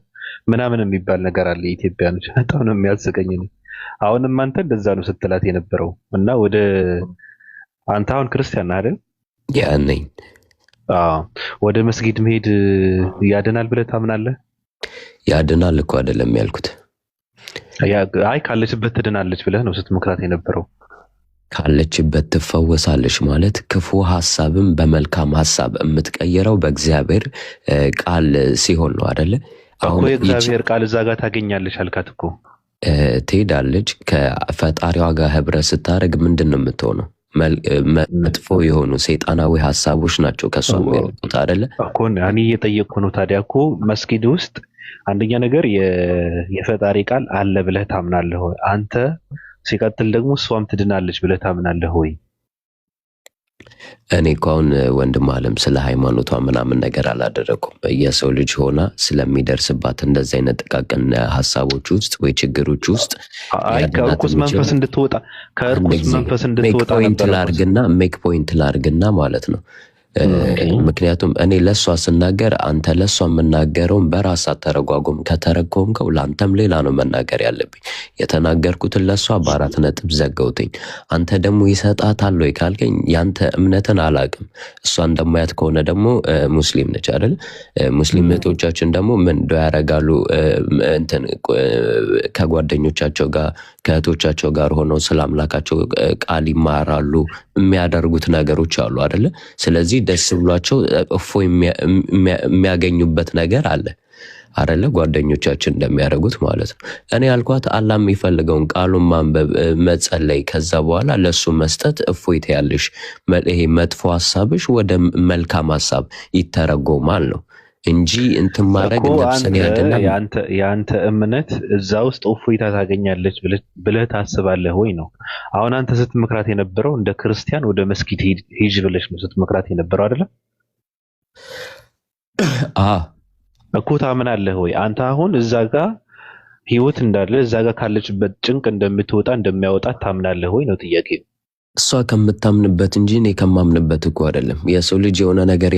C: ምናምን የሚባል ነገር አለ። የኢትዮጵያኖች በጣም ነው የሚያስቀኝ። አሁንም አንተ እንደዛ ነው ስትላት የነበረው እና ወደ አንተ አሁን ክርስቲያን ነህ አይደል?
G: ያ ነኝ።
C: ወደ መስጊድ መሄድ ያድናል ብለህ ታምናለህ?
G: ያድናል እኮ አይደለም ያልኩት።
C: አይ ካለችበት ትድናለች ብለህ ነው ስትመክራት የነበረው።
G: ካለችበት ትፈወሳለች ማለት ክፉ ሐሳብም በመልካም ሐሳብ የምትቀይረው በእግዚአብሔር ቃል ሲሆን ነው አይደለ?
C: አሁን የእግዚአብሔር ቃል እዛ ጋር ታገኛለች አልካት እኮ።
G: ትሄዳለች ከፈጣሪዋ ጋር ህብረት ስታደርግ ምንድን ነው የምትሆነው? መጥፎ የሆኑ ሰይጣናዊ ሐሳቦች ናቸው ከሷ የሚወጡት አይደለ?
C: እኮ እኔ እየጠየቅኩ ነው። ታዲያ እኮ መስጊድ ውስጥ አንደኛ ነገር የፈጣሪ ቃል አለ ብለህ ታምናለህ ወይ አንተ? ሲቀጥል ደግሞ እሷም ትድናለች ብለህ ታምናለህ ወይ?
G: እኔ እኮ አሁን ወንድም አለም ስለ ሃይማኖቷ ምናምን ነገር አላደረኩም። የሰው ልጅ ሆና ስለሚደርስባት እንደዚህ አይነት ጥቃቅን ሀሳቦች ውስጥ ወይ ችግሮች ውስጥ
C: ከእርኩስ መንፈስ እንድትወጣ
G: ሜክ ፖይንት ላርግና ማለት ነው። ምክንያቱም እኔ ለሷ ስናገር አንተ ለሷ የምናገረውን በራስ አተረጓጎም ከተረጎምከው ለአንተም ሌላ ነው መናገር ያለብኝ። የተናገርኩትን ለሷ በአራት ነጥብ ዘገውትኝ። አንተ ደግሞ ይሰጣታል ወይ ካልከኝ ያንተ እምነትን አላቅም። እሷ እንደማያት ከሆነ ደግሞ ሙስሊም ነች አይደል? ሙስሊም እህቶቻችን ደግሞ ምን ዶ ያረጋሉ? እንትን ከጓደኞቻቸው ጋር ከእህቶቻቸው ጋር ሆነው ስለ አምላካቸው ቃል ይማራሉ። የሚያደርጉት ነገሮች አሉ አይደለ? ስለዚህ ደስ ብሏቸው እፎ የሚያገኙበት ነገር አለ አይደለ? ጓደኞቻችን እንደሚያደርጉት ማለት ነው። እኔ ያልኳት አላህ የሚፈልገውን ቃሉን ማንበብ፣ መጸለይ፣ ከዛ በኋላ ለሱ መስጠት እፎይታ ያለሽ ይሄ መጥፎ ሐሳብሽ ወደ መልካም ሐሳብ ይተረጎማል ነው እንጂ እንትን ማድረግ ነፍስን ያደና
C: ያንተ እምነት እዛ ውስጥ እፎይታ ታገኛለች ብለህ ታስባለህ ወይ ነው? አሁን አንተ ስትመክራት የነበረው እንደ ክርስቲያን ወደ መስጊድ ሂጅ ብለሽ ነው ስትመክራት የነበረው አይደለ? እኮ ታምናለህ ወይ አንተ? አሁን እዛ ጋር ህይወት እንዳለ እዛ ጋር ካለችበት ጭንቅ እንደምትወጣ እንደሚያወጣት ታምናለህ ወይ ነው ጥያቄ።
G: እሷ ከምታምንበት እንጂ እኔ ከማምንበት እኮ አይደለም። የሰው ልጅ የሆነ ነገር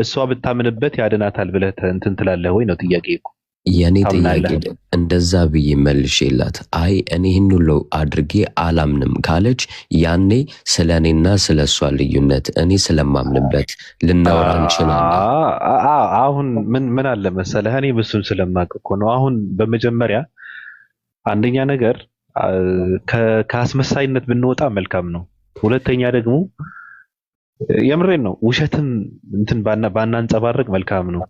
C: እሷ ብታምንበት ያድናታል ብለህ እንትን ትላለህ ወይ ነው ጥያቄ እኮ።
G: የኔ ጥያቄ እንደዛ ብዬ መልሼላት አይ እኔ ይህን ሁሉ አድርጌ አላምንም ካለች ያኔ ስለኔና ስለሷ ልዩነት እኔ ስለማምንበት ልናወራ እንችላለን።
C: አሁን ምን አለ መሰለህ እኔ ብሱን ስለማቅ እኮ ነው። አሁን በመጀመሪያ አንደኛ ነገር ከአስመሳይነት ብንወጣ መልካም ነው። ሁለተኛ ደግሞ የምሬን ነው ውሸትም እንትን ባናንጸባረቅ መልካም ነው።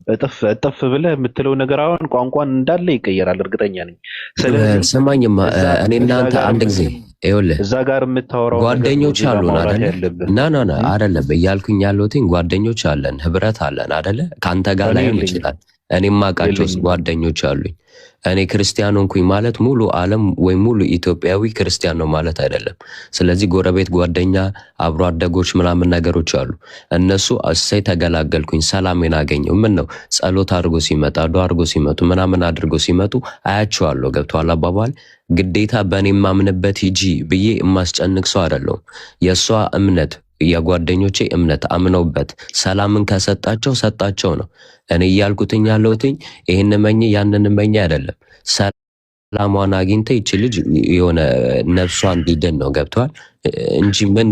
C: እጥፍ ብለህ የምትለው ነገር አሁን ቋንቋን እንዳለ ይቀየራል እርግጠኛ ነኝ። ስለዚህ
G: ስማኝማ እኔ እናንተ አንድ ጊዜ ይኸውልህ
C: እዛ ጋር የምታወራው
G: ጓደኞች አሉን አይደለ? ና አይደለም እያልኩኝ ያለሁትኝ ጓደኞች አለን፣ ህብረት አለን አይደለ? ከአንተ ጋር ላይሆን ይችላል። እኔም ማውቃቸው ጓደኞች አሉኝ። እኔ ክርስቲያን ሆንኩኝ ማለት ሙሉ ዓለም ወይ ሙሉ ኢትዮጵያዊ ክርስቲያን ነው ማለት አይደለም። ስለዚህ ጎረቤት፣ ጓደኛ፣ አብሮ አደጎች ምናምን ነገሮች አሉ። እነሱ እሰይ ተገላገልኩኝ ሰላሜን አገኘው ምን ነው ጸሎት አድርጎ ሲመጣ ዱዓ አድርጎ ሲመጡ ምናምን አድርጎ ሲመጡ አያቸዋለሁ። ገብቷል አባባል? ግዴታ በእኔ የማምንበት ሂጂ ብዬ የማስጨንቅ ሰው አይደለሁም። የእሷ እምነት የጓደኞቼ እምነት አምነውበት ሰላምን ከሰጣቸው ሰጣቸው ነው። እኔ እያልኩትኝ ያለሁትኝ ይሄን መኝ ያንን መኝ አይደለም። ሰላሟን አግኝተ ይች ልጅ የሆነ ነፍሷን ሊድን ነው ገብቷል እንጂ ምን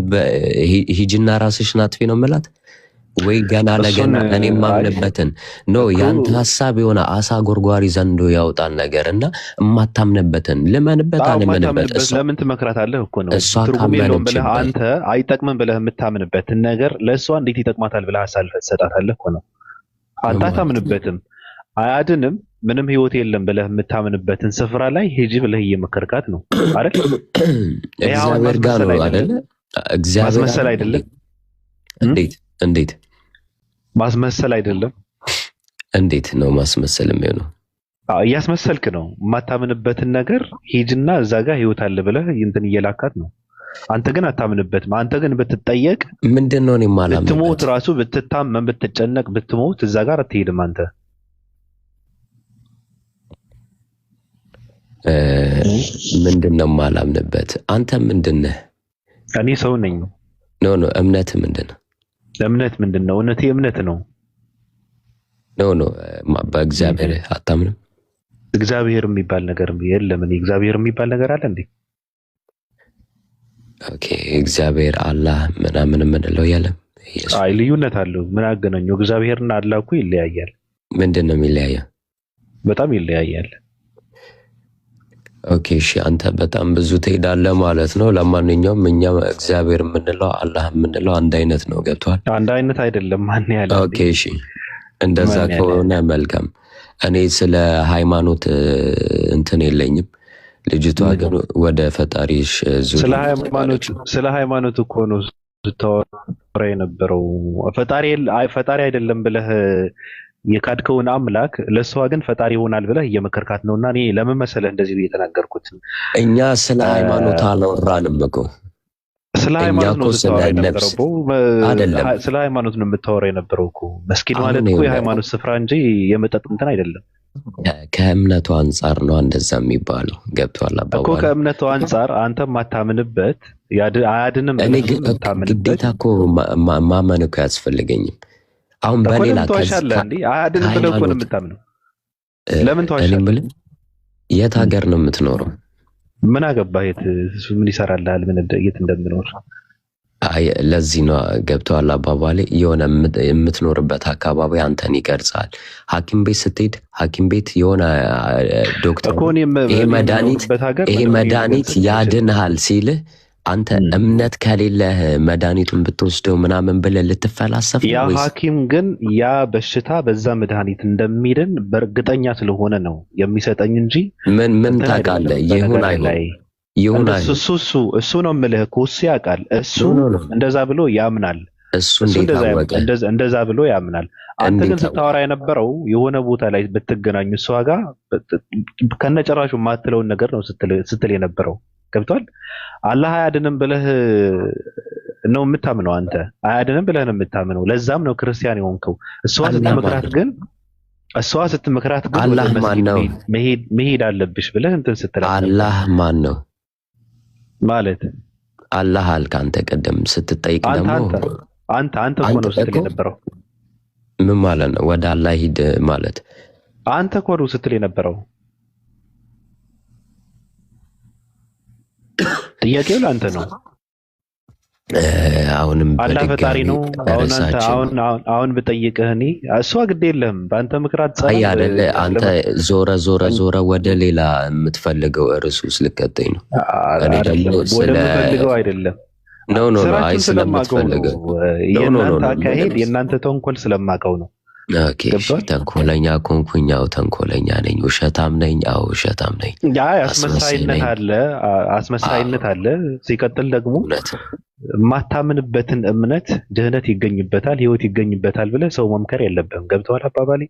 G: ሂጅና ራስሽን አጥፊ ነው የምላት ወይ ገና ለገና እኔ ማምንበትን ነው። ያንተ ሐሳብ የሆነ አሳ ጎርጓሪ ዘንዶ ያውጣል ነገርና እማታምንበትን ልመንበት አልመንበት
C: ለምን ትመክራታለህ እኮ ነው። ትርጉም የለውም ብለህ አንተ አይጠቅምም ብለህ የምታምንበትን ነገር ለእሷ እንዴት ይጠቅማታል ብለህ አሳልፈህ ትሰጣታለህ እኮ ነው። አንተ አታምንበትም፣ አያድንም፣ ምንም ህይወት የለም ብለህ የምታምንበትን ስፍራ ላይ ሂጂ ብለህ እየመከርካት ነው አይደል?
G: እግዚአብሔር ጋር ነው አይደል? እግዚአብሔር
C: ማስመሰል አይደለም።
G: እንዴት
C: ማስመሰል አይደለም።
G: እንዴት ነው ማስመሰል የሚሆነው?
C: እያስመሰልክ ነው። የማታምንበትን ነገር ሂጅና እዛ ጋር ህይወት አለ ብለህ እንትን እየላካት ነው። አንተ ግን አታምንበትም። አንተ ግን ብትጠየቅ
G: ምንድነው እኔ ማላምንበት?
C: ብትሞት ራሱ ብትታመም ብትጨነቅ ብትሞት እዛ ጋር አትሄድም። አንተ
G: ምንድነው ማላምንበት? አንተ ምንድነህ?
C: እኔ ሰው ነኝ።
G: ኖ እምነት ምንድነው?
C: እምነት ምንድነው? እውነቴ እምነት ነው።
G: ኖ በእግዚአብሔር አታምንም?
C: እግዚአብሔር የሚባል ነገር የለም። እኔ እግዚአብሔር የሚባል ነገር አለ እንዴ?
G: ኦኬ እግዚአብሔር አላህ ምናምን የምንለው የለም።
C: አይ ልዩነት አለው። ምን አገናኘው? እግዚአብሔርና አላህ እኮ ይለያያል።
G: ምንድነው የሚለያየው?
C: በጣም ይለያያል።
G: ኦኬ እሺ፣ አንተ በጣም ብዙ ትሄዳለህ ማለት ነው። ለማንኛውም እኛ እግዚአብሔር የምንለው አላህ የምንለው አንድ አይነት ነው። ገብቷል?
C: አንድ አይነት አይደለም። ማን ያለ?
G: ኦኬ እሺ፣ እንደዛ ከሆነ መልካም። እኔ ስለ ሃይማኖት እንትን የለኝም። ልጅቷ ግን ወደ ፈጣሪሽ ዙሪያ
C: ስለ ሃይማኖት እኮ ነው ስታወራ የነበረው። ፈጣሪ አይደለም ብለህ የካድከውን አምላክ ለሷ ግን ፈጣሪ ይሆናል ብለህ እየመከርካት ነውና እኔ ለምን መሰለህ እንደዚህ የተናገርኩት?
G: እኛ ስለ ሃይማኖት አላወራንም እኮ።
C: ስለ ሃይማኖት ነው የምታወራው የነበረው
G: አይደለም።
C: ስለ ሃይማኖት ነው የምታወራው የነበረው እኮ መስጊድ ማለት እኮ የሃይማኖት ስፍራ እንጂ የመጠጥ እንትን አይደለም።
G: ከእምነቱ አንጻር ነው እንደዛ የሚባለው። ገብቷል አባባል
C: እኮ ከእምነቱ አንጻር አንተ ማታምንበት አያድንም።
G: እኔ ግዴታ እኮ ማመን እኮ ያስፈልገኝም። አሁን በሌላ
C: ተዋሻለህ እንዴ? አያድንም ብለህ እኮ ነው የምታምነው። ለምን ተዋሻለህ?
G: የት ሀገር ነው የምትኖረው?
C: ምን አገባህ? ምን ይሰራልሃል? ምን የት እንደምኖር?
G: አይ ለዚህ ነው ገብቷል አባባሌ። የሆነ የምትኖርበት አካባቢ አንተን ይቀርጻል። ሐኪም ቤት ስትሄድ ሐኪም ቤት የሆነ ዶክተር ይሄ መድኃኒት ያድንሃል ሲልህ አንተ እምነት ከሌለህ መድኃኒቱን ብትወስደው ምናምን ብለህ ልትፈላሰፍ ነው።
C: ያ ሐኪም ግን ያ በሽታ በዛ መድኃኒት እንደሚድን በእርግጠኛ ስለሆነ ነው የሚሰጠኝ እንጂ
G: ምን ታውቃለህ? ይሁን አይሁን
C: እሱ ነው የምልህ እኮ እሱ ያውቃል። እሱ እንደዛ ብሎ ያምናል።
G: እሱ
C: እንደዛ ብሎ ያምናል። አንተ ግን ስታወራ የነበረው የሆነ ቦታ ላይ ብትገናኙ እሷ ጋር ከነጨራሹ የማትለውን ነገር ነው ስትል የነበረው። ገብቷል? አላህ አያድንም ብለህ ነው የምታምነው። አንተ አያድንም ብለህ ነው የምታምነው። ለዛም ነው ክርስቲያን የሆንከው። እሷ ስትመክራት ግን
G: አላህ ማን ነው
C: መሄድ አለብሽ ብለህ እንትን ስትላት
G: አላህ ማን ነው
C: ማለት
G: አላህ አልክ አንተ። ቀደም ስትጠይቅ ደግሞ
C: አንተ እኮ ነው ስትል የነበረው።
G: ምን ማለት ነው? ወደ አላህ ሂድ ማለት
C: አንተ እኮ ነው ስትል የነበረው። ጥያቄው ለአንተ ነው።
G: አሁንም
C: አላህ ፈጣሪ ነው። አሁን ብጠይቅህ እኔ እሷ ግድ የለህም በአንተ ምክራት
G: ጸባይ አይደለ። አንተ ዞረ ወደ ሌላ የምትፈልገው እርሱ ልትቀጥኝ ነው። እኔ ደግሞ
C: ስለምፈልገው አይደለም
G: ኖ አይ ስለምትፈልገው
C: የእናንተ አካሄድ የእናንተ ተንኮል ስለማውቀው ነው።
G: ኦኬ ተንኮለኛ ኮንኩኛው ተንኮለኛ ነኝ። ውሸታም ነኝ። አዎ ውሸታም ነኝ።
C: ያ አስመሳይነት አለ። ሲቀጥል ደግሞ ማታምንበትን እምነት ድህነት ይገኝበታል፣ ህይወት ይገኝበታል ብለህ ሰው መምከር የለብህም። ገብቶሃል አባባሌ?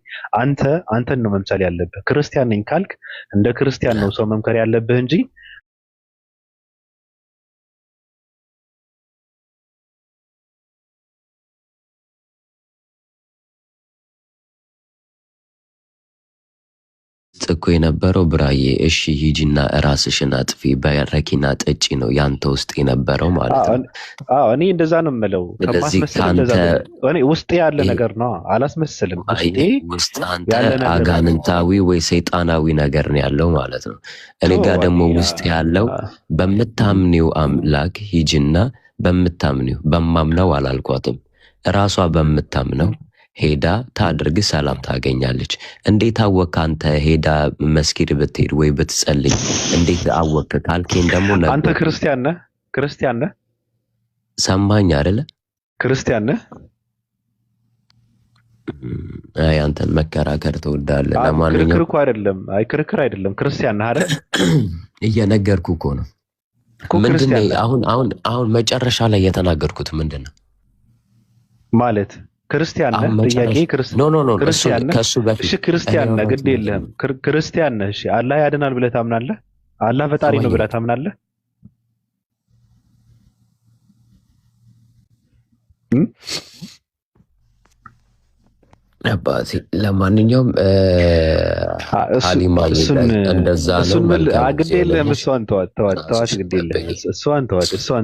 C: አንተን ነው መምሰል ያለብህ። ክርስቲያን ነኝ ካልክ እንደ ክርስቲያን ነው ሰው መምከር ያለብህ እንጂ
G: እኮ የነበረው ብራዬ እሺ ሂጂና ራስሽን አጥፊ በረኪና ጠጪ ነው ያንተ ውስጥ የነበረው ማለት ነው።
C: እኔ እንደዛ ነው የምለው። እኔ ውስጥ ያለ ነገር ነው፣ አላስመስልም።
G: ውስጥ አንተ አጋንንታዊ ወይ ሰይጣናዊ ነገር ነው ያለው ማለት ነው። እኔ ጋር ደግሞ ውስጥ ያለው በምታምኒው አምላክ ሂጂና በማምነው አላልኳትም። ራሷ በምታምነው ሄዳ ታድርግ፣ ሰላም ታገኛለች። እንዴት አወቅ? አንተ ሄዳ መስጊድ ብትሄድ ወይ ብትጸልይ እንዴት አወቅ ካልከኝ ደግሞ
C: አንተ ክርስቲያን ነህ
G: ሰማኝ አይደለ?
C: ክርስቲያን ነህ?
G: አይ አንተን መከራከር ትወዳለህ። ለማንኛውም
C: ክርክር አይደለም። ክርስቲያን ነህ አይደል?
G: እየነገርኩህ እኮ ነው። ምንድነው አሁን መጨረሻ ላይ የተናገርኩት ምንድነው
C: ማለት? ክርስቲያን ነህ? ጥያቄ ክርስቲያን ነህ? እሺ ክርስቲያን ነህ፣ ግድ የለህም። ክርስቲያን ነህ። እሺ አላህ ያድናል ብለህ ታምናለህ? አላህ ፈጣሪ ነው ብለህ ታምናለህ?
G: አባቴ ለማንኛውም እንደዛ ነው።
C: ግድ የለህም። እሷን ተዋት፣ ግድ የለህም። እሷን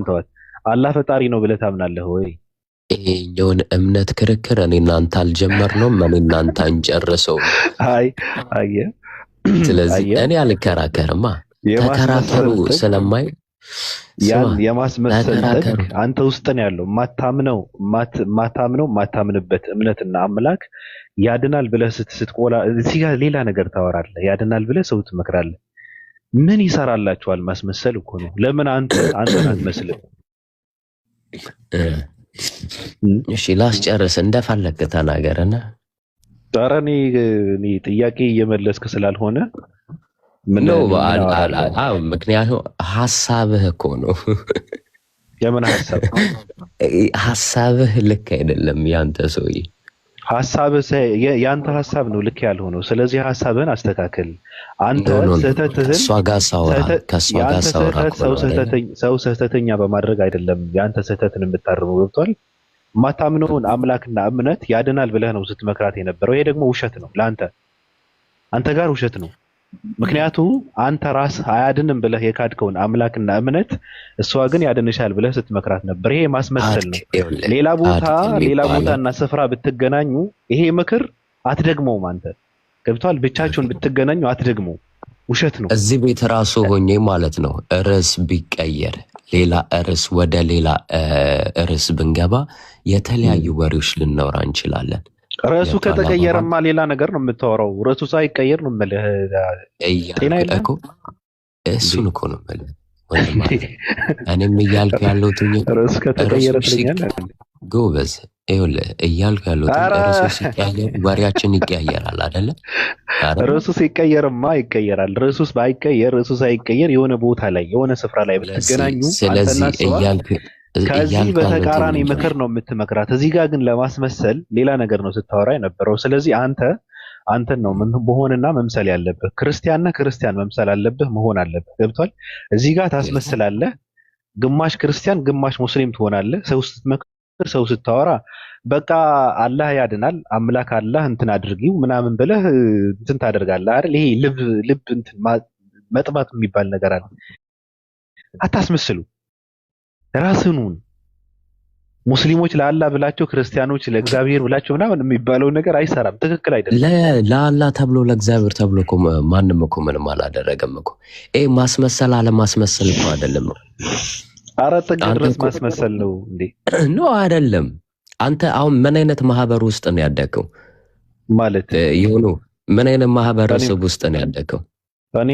C: ተዋት። አላህ ፈጣሪ ነው ብለህ ታምናለህ ወይ?
G: ይሄኛውን እምነት ክርክር እኔ እናንተ አልጀመርነውም። እኔ እናንተ አንጨርሰው። ስለዚህ እኔ አልከራከርማ። ተከራከሩ ስለማይ
C: የማስመሰል አንተ ውስጥ ነው ያለው። ማታምንበት እምነትና አምላክ ያድናል ብለህ ስትቆላ እዚህ ጋር ሌላ ነገር ታወራለህ። ያድናል ብለህ ሰው ትመክራለህ። ምን ይሰራላችኋል? ማስመሰል እኮ ነው። ለምን አንተን አትመስልም?
G: እሺ ላስጨርስ፣ እንደፈለክ ተናገርና።
C: ኧረ እኔ ጥያቄ እየመለስክ ስላልሆነ
G: ምክንያቱም ሀሳብህ እኮ ነው።
C: የምን ሀሳብ?
G: ሀሳብህ ልክ አይደለም ያንተ ሰውዬ።
C: ያንተ ሐሳብ ነው ልክ ያልሆነው። ስለዚህ ሐሳብህን አስተካክል። አንተ ስህተትህን ሰው ስህተተኛ በማድረግ አይደለም ያንተ ስህተትን የምታርመው። ገብቷል? የማታምነውን አምላክና እምነት ያድናል ብለህ ነው ስትመክራት የነበረው። ይሄ ደግሞ ውሸት ነው። አንተ ጋር ውሸት ነው። ምክንያቱም አንተ ራስህ አያድንም ብለህ የካድከውን አምላክና እምነት እሷ ግን ያድንሻል ብለህ ስትመክራት ነበር። ይሄ ማስመሰል ነው። ሌላ ቦታና ስፍራ ብትገናኙ ይሄ ምክር አትደግመውም። አንተ ገብቷል? ብቻችሁን ብትገናኙ አትደግመው። ውሸት ነው።
G: እዚህ ቤት ራሱ ሆኜ ማለት ነው ርዕስ ቢቀየር ሌላ ርዕስ ወደ ሌላ ርዕስ ብንገባ የተለያዩ ወሬዎች ልናወራ እንችላለን።
C: ርዕሱ ከተቀየረማ ሌላ ነገር ነው የምታወራው። ርዕሱ ሳይቀየር ነው የምልህ።
G: እሱን እኮ ነው የምልህ። እኔም እያልኩ ያለሁት
C: ርዕሱ ከተቀየረ
G: ጎበዝ፣ ይኸውልህ እያልኩ ያለሁት ርዕሱ ሲቀየር ወሬያችን ይቀያየራል አይደለ?
C: ርዕሱ ሲቀየርማ ይቀየራል። ርዕሱስ ባይቀየር ርዕሱ ሳይቀየር የሆነ ቦታ ላይ የሆነ ስፍራ ላይ ብትገናኙ
G: ስለዚህ
C: ከዚህ በተቃራኒ ምክር ነው የምትመክራት። እዚህ ጋር ግን ለማስመሰል ሌላ ነገር ነው ስታወራ የነበረው። ስለዚህ አንተን ነው መሆንና መምሰል ያለብህ። ክርስቲያን መምሰል አለብህ፣ መሆን አለብህ። ገብቷል? እዚህ ጋር ታስመስላለህ። ግማሽ ክርስቲያን ግማሽ ሙስሊም ትሆናለህ። ሰው ስትመክር፣ ሰው ስታወራ በቃ አላህ ያድናል፣ አምላክ አላህ እንትን አድርጊው ምናምን ብለህ እንትን ታደርጋለህ አይደል? ይሄ ልብ እንትን መጥማት የሚባል ነገር አለ። አታስመስሉ። ራስኑን ሙስሊሞች ለአላህ ብላቸው ክርስቲያኖች ለእግዚአብሔር ብላቸው ምናምን የሚባለው ነገር አይሰራም። ትክክል አይደለም።
G: ለአላህ ተብሎ ለእግዚአብሔር ተብሎ እኮ ማንም እኮ ምንም አላደረገም እኮ። ማስመሰል አለማስመሰል እኮ አይደለም።
C: ኧረ ጥግ ድረስ ማስመሰል ነው እንዴ?
G: ኖ አይደለም። አንተ አሁን ምን አይነት ማህበር ውስጥ ነው ያደግከው? ማለት የሆኑ ምን አይነት ማህበረሰብ ውስጥ ነው ያደግከው?
C: እኔ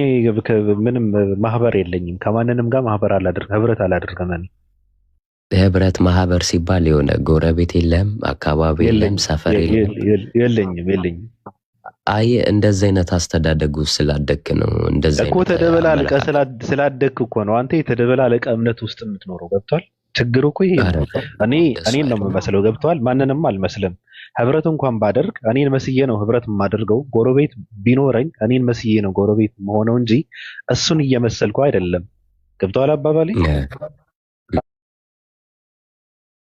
C: ምንም ማህበር የለኝም። ከማንንም ጋር ማህበር አላደርግም፣ ህብረት አላደርግም።
G: ህብረት ማህበር ሲባል የሆነ ጎረቤት የለም፣ አካባቢ የለም፣ ሰፈር
C: የለኝም።
G: አይ እንደዚህ አይነት አስተዳደጉ ስላደግክ ነው እንደዚህ
C: እኮ ተደበላለቀ ስላደግክ እኮ ነው አንተ የተደበላለቀ እምነት ውስጥ የምትኖረው። ገብቷል? ችግሩ እኮ ይሄ ነው። እኔን ነው የምመስለው። ገብቷል? ማንንም አልመስልም። ህብረት እንኳን ባደርግ እኔን መስዬ ነው ህብረት የማደርገው። ጎረቤት ቢኖረኝ እኔን መስዬ ነው ጎረቤት መሆነው እንጂ እሱን እየመሰልኩ አይደለም። ገብቷል አባባሌ?